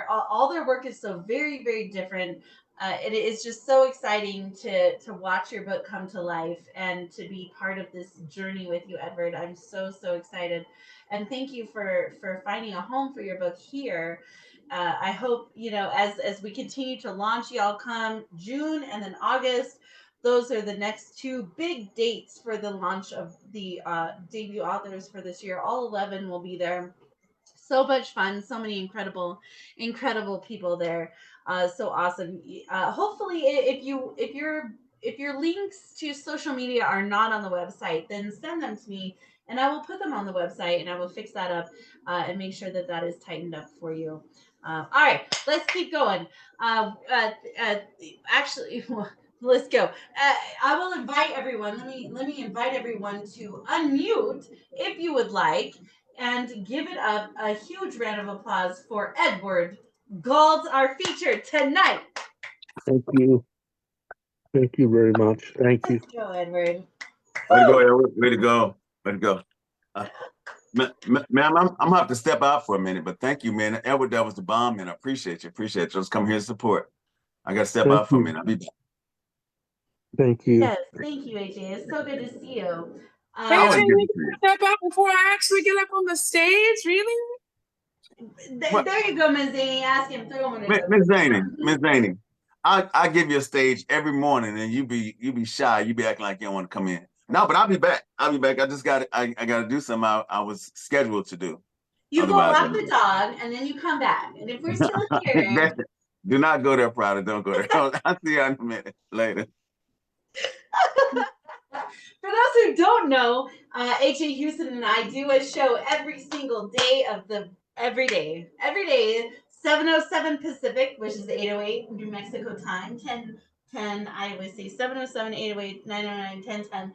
All their work is so very, very different. It is just so exciting to watch your book come to life and to be part of this journey with you, Edward. I'm so excited, and thank you for finding a home for your book here. I hope as we continue to launch, y'all come June and then August. Those are the next two big dates for the launch of the debut authors for this year. All 11 will be there. So much fun, so many incredible people there. So awesome. Hopefully if your links to social media are not on the website, then send them to me and I will put them on the website and I will fix that up and make sure that is tightened up for you. All right, let's keep going. Actually, let's go. I will invite everyone. Let me invite everyone to unmute if you would like, and give it up a huge round of applause for Edward Gault, our feature tonight. Thank you. Thank you very much. Thank you. Let's go, Edward. Way to go, Edward. Way to go. Way to go. Ma'am, I'm gonna have to step out for a minute, but thank you, man. Edward, that was the bomb, man. I appreciate you. Appreciate you. Just come here to support. I gotta step Thank out for a you. minute. I'll be back. Thank you. Yes, thank you, AJ. It's so good to see you. Hey, Always Jay, good we to see you. can step out before I actually get up on the stage? Really? What? There you go, Ms. Zaney. Ask him. Throw him in a Miss Zaney, I give you a stage every morning, and you be shy. You be acting like you don't want to come in. No, but I'll be back. I'll be back. I just got I got to do something I was scheduled to do. You go Otherwise, walk the dog, and then you come back. And if we're still here, do not go there, Prada. Don't go there. I'll see you in a minute later. For those who don't know, AJ Houston and I do a show every single day of the every day, 7:07 Pacific, which is 8:08 New Mexico time, 10:10. I always say 7:07, 8:08, 9:09, 10:10.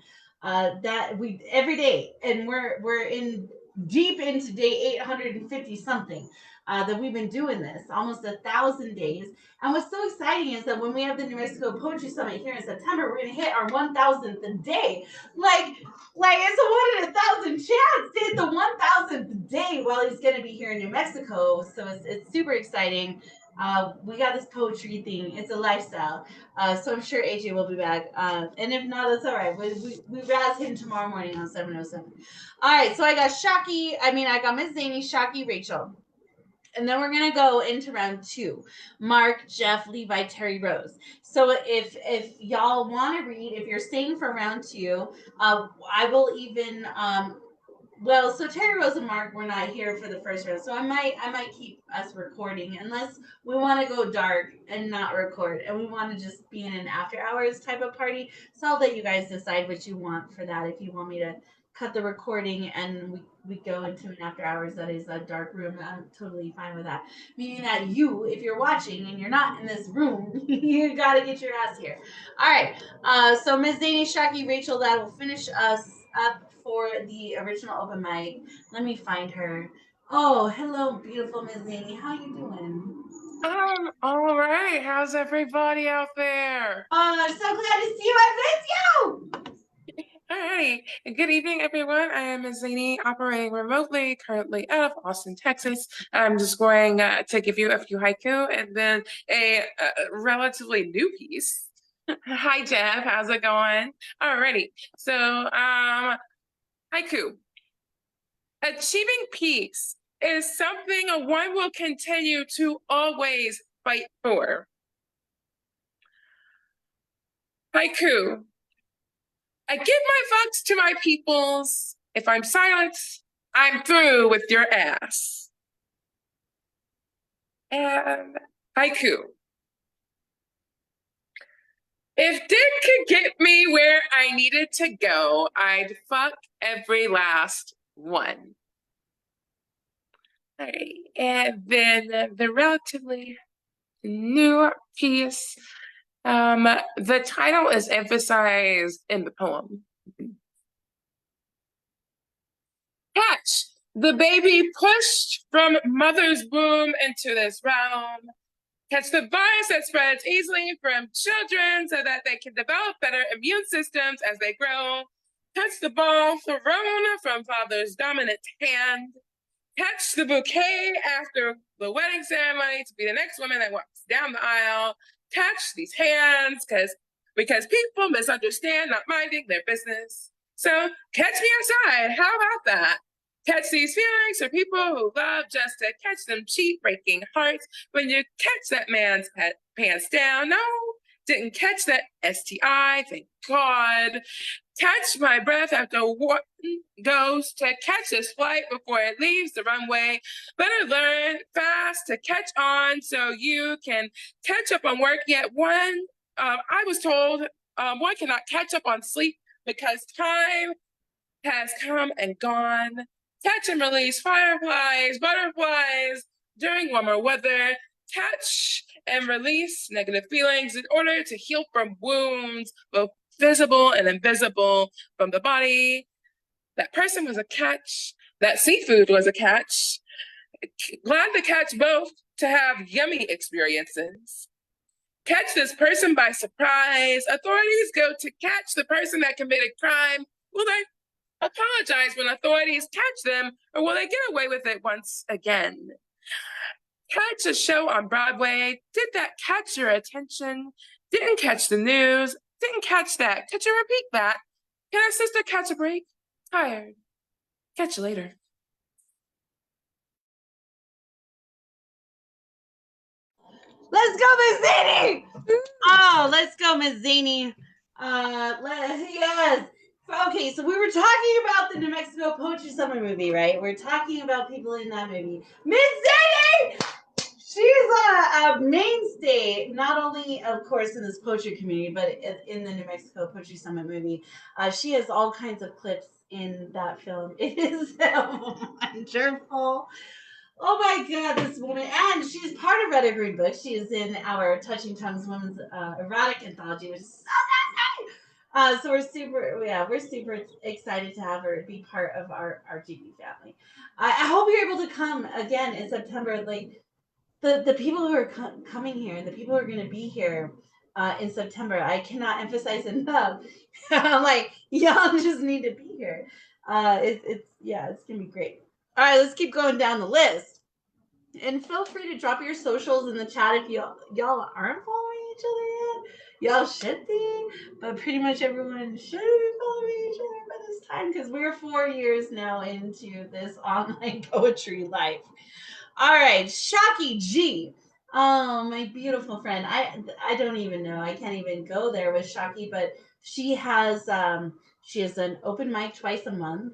That we every day, and we're in deep into day 850 something. That we've been doing this almost 1,000 days. And what's so exciting is that when we have the New Mexico Poetry Summit here in September, we're going to hit our 1,000th day. Like it's a 1 in 1,000 chance to hit the 1,000th day while he's going to be here in New Mexico. So it's super exciting. We got this poetry thing. It's a lifestyle. So I'm sure AJ will be back. And if not, that's all right. We razz him tomorrow morning on 7:07. All right. So I got I got Miss Zany, Shocky, Rachel. And then we're going to go into round 2. Mark, Jeff, Levi, Terry, Rose. So if y'all want to read, if you're staying for round 2, I will even so Terry, Rose, and Mark were not here for the first round, so I might keep us recording unless we want to go dark and not record, and we want to just be in an after hours type of party. So I'll let you guys decide what you want for that. If you want me to cut the recording and we go into an after hours that is a dark room, I'm totally fine with that. Meaning that you, if you're watching and you're not in this room, you gotta get your ass here. All right. So Ms. Zany, Shaki, Rachel, that will finish us up for the original open mic. Let me find her. Oh, hello, beautiful Ms. Zany. How you doing? All right. How's everybody out there? I'm so glad to see you. I miss you. Alrighty. Good evening, everyone. I am Ms. Zany, operating remotely, currently out of Austin, Texas. I'm just going to give you a few haiku and then a relatively new piece. Hi, Jeff. How's it going? Alrighty. So, haiku. Achieving peace is something one will continue to always fight for. Haiku. I give my fucks to my peoples. If I'm silent, I'm through with your ass. And haiku. If Dick could get me where I needed to go, I'd fuck every last one. All right. And then the relatively new piece. The title is emphasized in the poem. Catch the baby pushed from mother's womb into this realm. Catch the virus that spreads easily from children so that they can develop better immune systems as they grow. Catch the ball thrown from father's dominant hand. Catch the bouquet after the wedding ceremony to be the next woman that walks down the aisle. Catch these hands because people misunderstand not minding their business. So catch me outside. How about that? Catch these feelings for people who love just to catch them cheap, breaking hearts. When you catch that man's pants down, no, didn't catch that STI, thank God. Catch my breath after one goes to catch this flight before it leaves the runway. Better learn fast to catch on so you can catch up on work. Yet I was told one cannot catch up on sleep because time has come and gone. Catch and release fireflies, butterflies during warmer weather. Catch and release negative feelings in order to heal from wounds, both visible and invisible, from the body. That person was a catch. That seafood was a catch. Glad to catch both to have yummy experiences. Catch this person by surprise. Authorities go to catch the person that committed crime. Will they apologize when authorities catch them, or will they get away with it once again? Catch a show on Broadway. Did that catch your attention? Didn't catch the news. Didn't catch that. Could you repeat that? Can our sister catch a break? Tired. Catch you later. Let's go, Ms. Zany! Oh, let's go, Ms. Zany. Yes, from okay, so we were talking about the New Mexico Poetry Summer movie, right? We're talking about people in that movie. Miss Sadie! She's a mainstay, not only, of course, in this poetry community, but in the New Mexico Poetry Summit movie. She has all kinds of clips in that film. It is wonderful. Oh my God, this woman. And she's part of Red or Green Book. She is in our Touching Tongues Women's Erotic Anthology, which is so amazing. So we're super excited to have her be part of our GB family. I hope you're able to come again in September. Like, the people who are coming here and the people who are going to be here in September, I cannot emphasize enough. Like, y'all just need to be here. It's gonna be great. All right, let's keep going down the list. And feel free to drop your socials in the chat if y'all aren't following each other yet. Y'all should be, but pretty much everyone should be following each other by this time because we're 4 years now into this online poetry life. All right, Shocky G. Oh, my beautiful friend. I don't even know. I can't even go there with Shocky, but she has an open mic twice a month,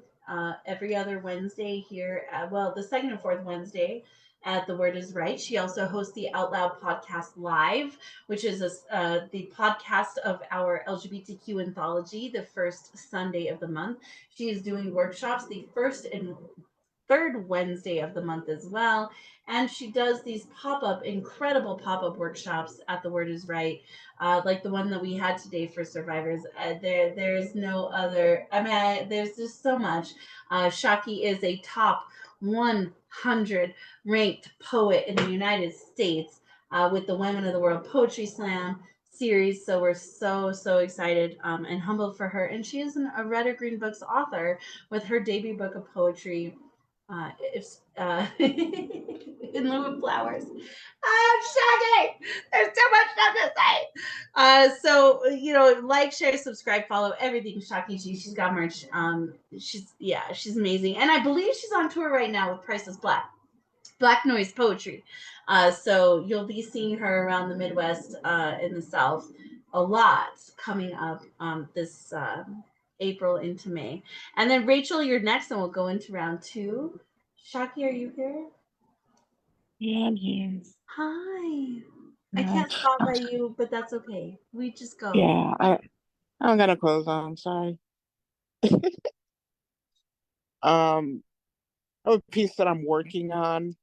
every other Wednesday here. The second and fourth Wednesday at The Word Is Right. She also hosts the Out Loud Podcast Live, which is the podcast of our LGBTQ anthology, the first Sunday of the month. She is doing workshops the first and third Wednesday of the month as well. And she does these incredible pop-up workshops at The Word Is Right, like the one that we had today for survivors. There's no other. I mean, there's just so much. Shaki is a top 100 ranked poet in the United States with the Women of the World Poetry Slam series. So we're so excited and humbled for her. And she is a Red or Green Books author with her debut book of poetry, in lieu of flowers. I'm shocking. There's too much stuff to say. So like, share, subscribe, follow everything Shaki G. She's got merch. She's amazing, and I believe she's on tour right now with Priceless Black Noise Poetry. So you'll be seeing her around the Midwest, in the South, a lot coming up this April into May. And then Rachel, you're next, and we'll go into round 2. Shaki, are you here? Yeah, I'm here. Hi. I Yeah, can't spot by you, but that's okay. We just go. yeah, I don't got no clothes on. Sorry. I have a piece that I'm working on,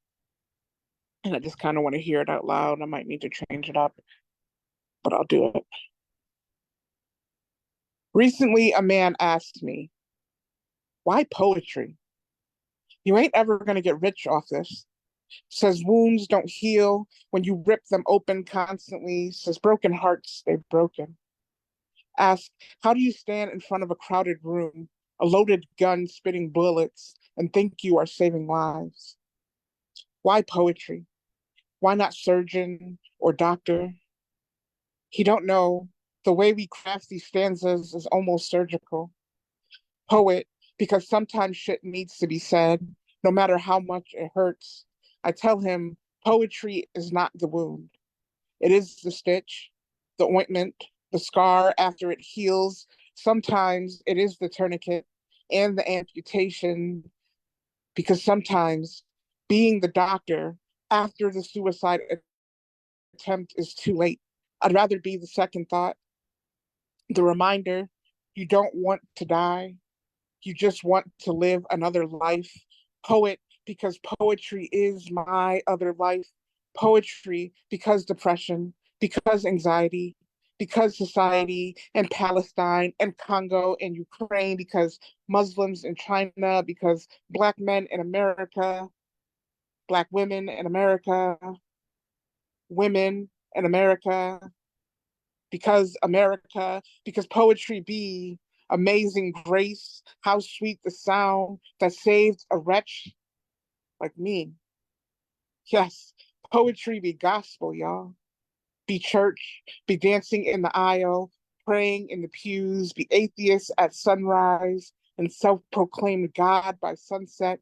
and I just kind of want to hear it out loud. I might need to change it up, but I'll do it. Recently, a man asked me, "Why poetry? You ain't ever gonna get rich off this." Says wounds don't heal when you rip them open constantly. Says broken hearts stay broken. Ask, how do you stand in front of a crowded room, a loaded gun spitting bullets, and think you are saving lives? Why poetry? Why not surgeon or doctor? He don't know. The way we craft these stanzas is almost surgical. Poet, because sometimes shit needs to be said, no matter how much it hurts. I tell him poetry is not the wound. It is the stitch, the ointment, the scar after it heals. Sometimes it is the tourniquet and the amputation, because sometimes being the doctor after the suicide attempt is too late. I'd rather be the second thought, the reminder you don't want to die, you just want to live another life. Poet, because poetry is my other life. Poetry, because depression, because anxiety, because society and Palestine and Congo and Ukraine, because Muslims in China, because Black men in America, Black women in America, women in America, because poetry be amazing grace, how sweet the sound that saved a wretch like me. Yes, poetry be gospel, y'all. Be church, be dancing in the aisle, praying in the pews, be atheists at sunrise, and self-proclaimed God by sunset.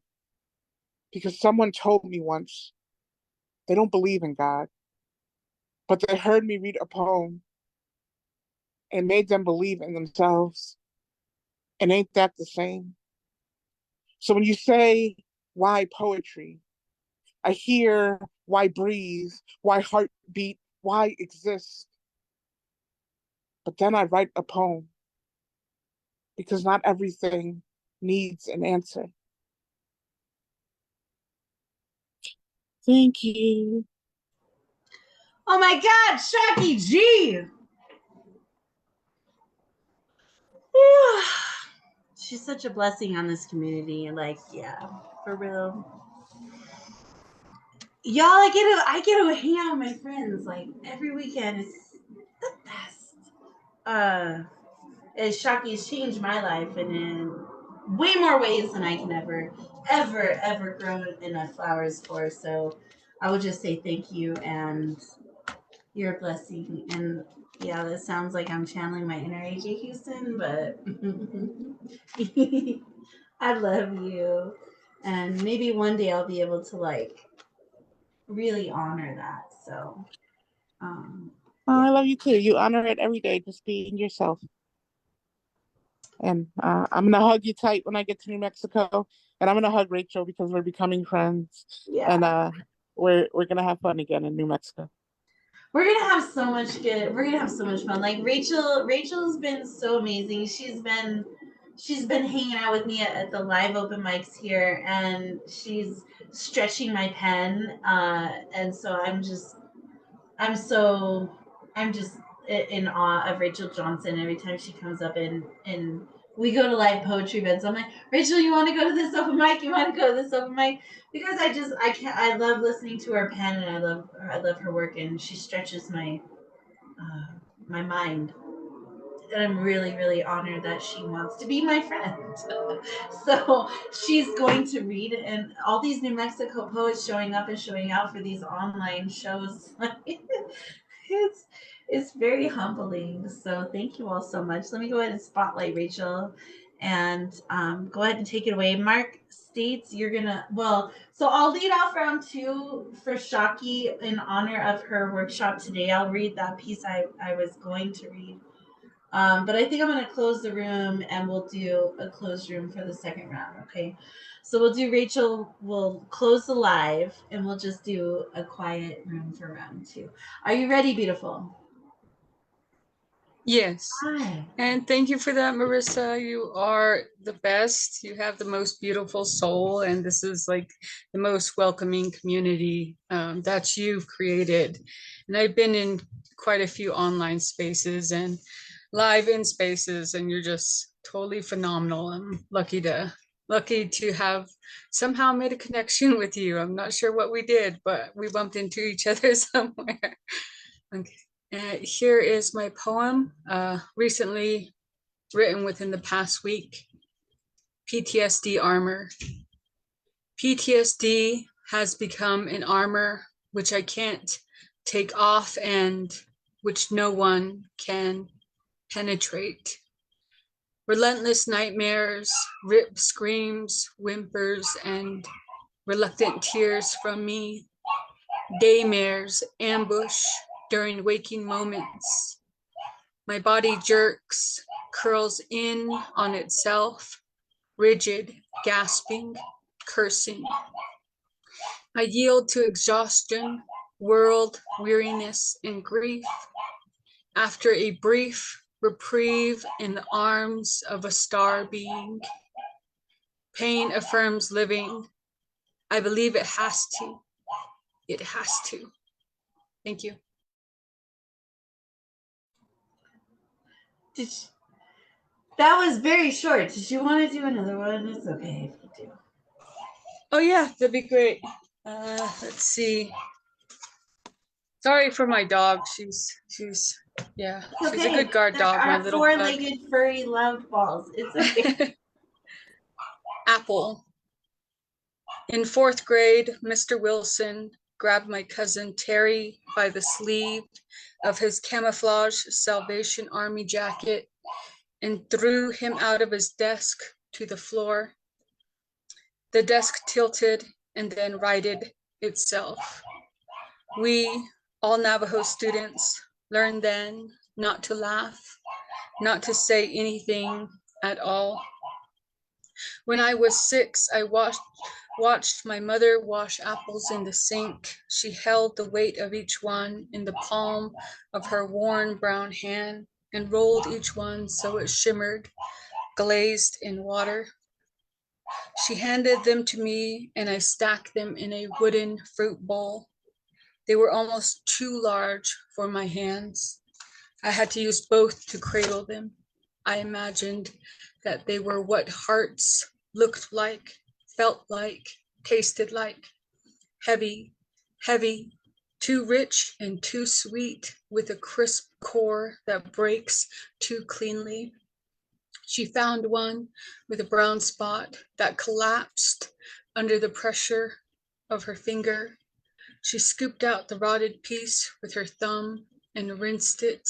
Because someone told me once, they don't believe in God, but they heard me read a poem and made them believe in themselves. And ain't that the same? So when you say, why poetry? I hear why breathe, why heartbeat, why exist. But then I write a poem because not everything needs an answer. Thank you. Oh my God, Shocky G. Whew. She's such a blessing on this community. Like, yeah, for real. Y'all, I get to hang out with my friends like every weekend. It's the best. Shocky's changed my life and in way more ways than I can ever grow enough flowers for. So I would just say thank you, and you're a blessing. And yeah, that sounds like I'm channeling my inner AJ Houston, but I love you. And maybe one day I'll be able to like really honor that. So I love you too. You honor it every day, just being yourself. And I'm gonna hug you tight when I get to New Mexico, and I'm gonna hug Rachel because we're becoming friends. yeah. And we're gonna have fun again in New Mexico. We're gonna have so much fun. Like Rachel's been so amazing. She's been hanging out with me at the live open mics here, and she's stretching my pen. And so I'm so I'm just in awe of Rachel Johnson every time she comes up and we go to live poetry events. I'm like, Rachel, you want to go to this open mic? You want to go to this open mic? Because I love listening to her pen, and I love her work, and she stretches my my mind. And I'm really honored that she wants to be my friend. So she's going to read, and all these New Mexico poets showing up and showing out for these online shows. It's very humbling. So thank you all so much. Let me go ahead and spotlight Rachel, and go ahead and take it away. Mark states you're gonna so I'll lead off round 2 for Shocky in honor of her workshop today. I'll read that piece I was going to read. But I think I'm going to close the room, and we'll do a closed room for the second round, okay? So Rachel will close the live, and we'll just do a quiet room for round 2. Are you ready, beautiful? Yes. Hi. And thank you for that, Marissa. You are the best. You have the most beautiful soul, and this is like the most welcoming community that you've created. And I've been in quite a few online spaces and live in spaces, and you're just totally phenomenal. I'm lucky to have somehow made a connection with you. I'm not sure what we did, but we bumped into each other somewhere. Okay. Here is my poem, recently written within the past week. PTSD armor. PTSD has become an armor which I can't take off and which no one can penetrate. Relentless nightmares, ripped screams, whimpers, and reluctant tears from me. Daymares ambush during waking moments. My body jerks, curls in on itself, rigid, gasping, cursing. I yield to exhaustion, world weariness, and grief. After a brief reprieve in the arms of a star being, pain affirms living. I believe it has to. It has to. Thank you. That was very short. Did you want to do another one? It's okay if you do. Oh yeah, that'd be great. Let's see. Sorry for my dog. She's yeah. It's She's a good guard dog, my Our little bug. four-legged furry love balls. It's okay. Apple. In 4th grade, Mr. Wilson grabbed my cousin Terry by the sleeve of his camouflage Salvation Army jacket and threw him out of his desk to the floor. The desk tilted and then righted itself. We, all Navajo students, learned then not to laugh, not to say anything, at all. When I was 6, I watched my mother wash apples in the sink. She held the weight of each one in the palm of her worn brown hand and rolled each one so it shimmered, glazed in water. She handed them to me, and I stacked them in a wooden fruit bowl. They were almost too large for my hands. I had to use both to cradle them. I imagined that they were what hearts looked like, felt like, tasted like. Heavy, heavy, too rich and too sweet, with a crisp core that breaks too cleanly. She found one with a brown spot that collapsed under the pressure of her finger. She scooped out the rotted piece with her thumb and rinsed it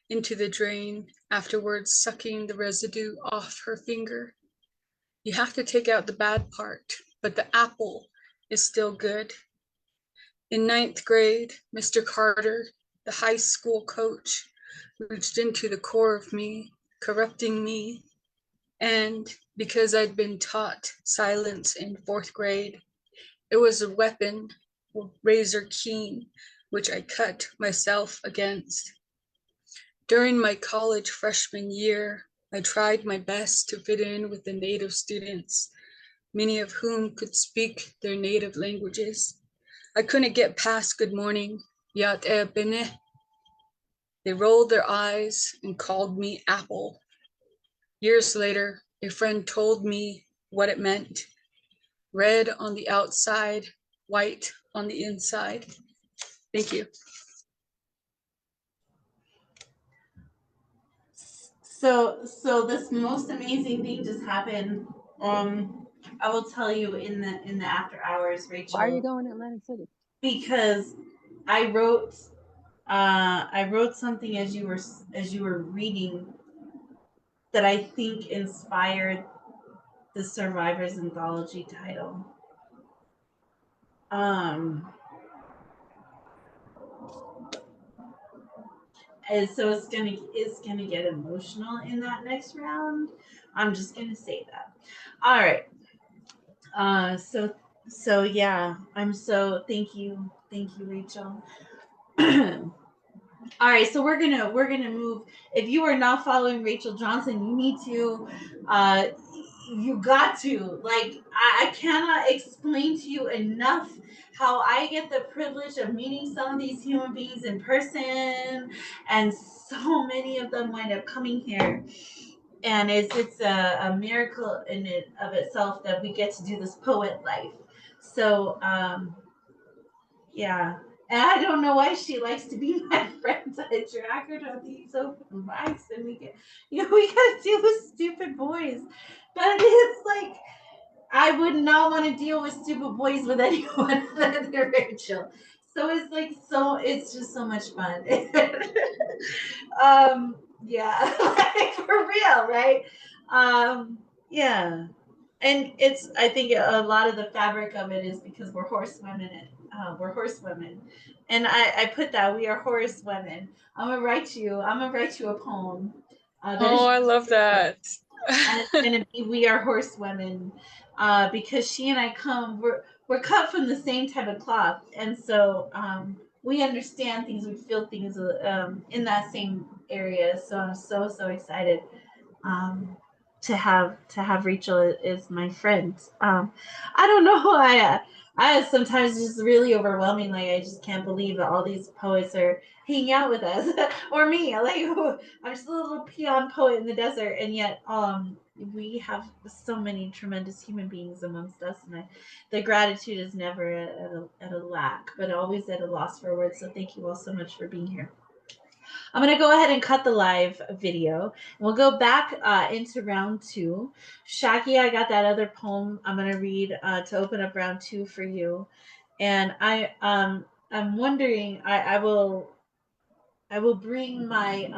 into the drain, afterwards sucking the residue off her finger. You have to take out the bad part, but the apple is still good. In 9th grade, Mr. Carter, the high school coach, reached into the core of me, corrupting me. And because I'd been taught silence in 4th grade, it was a weapon, razor keen, which I cut myself against. During my college freshman year, I tried my best to fit in with the native students, many of whom could speak their native languages. I couldn't get past good morning, yat bene. They rolled their eyes and called me Apple. Years later, a friend told me what it meant. Red on the outside, white on the inside. Thank you. So this most amazing thing just happened. I will tell you in the after hours, Rachel. Why are you going to Atlantic City? Because I wrote something as you were reading that I think inspired the Survivors Anthology title. And so it's gonna get emotional in that next round. I'm just gonna say that. All right. So yeah, thank you, Rachel. All right, so we're gonna move. If you are not following Rachel Johnson, you need to. You got to. Like, I cannot explain to you enough how I get the privilege of meeting some of these human beings in person, and so many of them wind up coming here. And it's a miracle in it of itself that we get to do this poet life. So yeah. And I don't know why she likes to be my friend. I drag her to these open mics and we gotta deal with stupid boys. But it's like I would not want to deal with stupid boys with anyone other than Rachel. So it's just so much fun. Yeah, like for real, right? Yeah. And I think a lot of the fabric of it is because we're horsewomen. And I put that we are horsewomen. I'm gonna write you a poem. I love that. And it's gonna be we are horsewomen, because she and I we're cut from the same type of cloth, and so we understand things, we feel things in that same area. So I'm so excited to have Rachel as my friend. I don't know. I sometimes just really overwhelming. Like I just can't believe that all these poets are hanging out with us, or me. Like I'm just a little peon poet in the desert, and yet we have so many tremendous human beings amongst us, and the gratitude is never at a lack, but always at a loss for words. So thank you all so much for being here. I'm going to go ahead and cut the live video. We'll go back into round 2. Shaki, I got that other poem I'm going to read to open up round 2 for you. And I'm wondering, I will bring my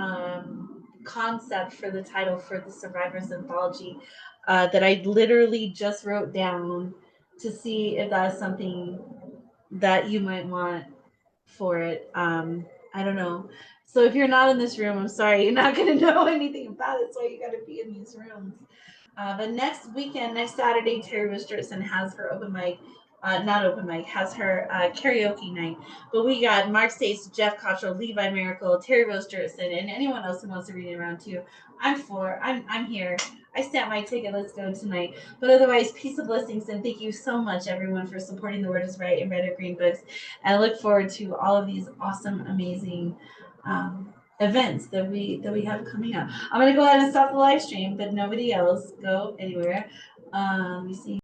concept for the title for the Survivors Anthology that I literally just wrote down to see if that is something that you might want for it. I don't know. So if you're not in this room, I'm sorry, you're not going to know anything about it. So you got to be in these rooms. But next weekend, next Saturday, Terry Richardson has her open mic. Not open mic, has her karaoke night. But we got Mark States, Jeff Cottrell, Levi Miracle, Terry Rose Jurison, and anyone else who wants to read it around too. I'm here. I stamped my ticket. Let's go tonight. But otherwise, peace and blessings, and thank you so much, everyone, for supporting The Word is Right and Red or Green Books. And I look forward to all of these awesome, amazing events that we have coming up. I'm gonna go ahead and stop the live stream, but nobody else go anywhere. Let me see.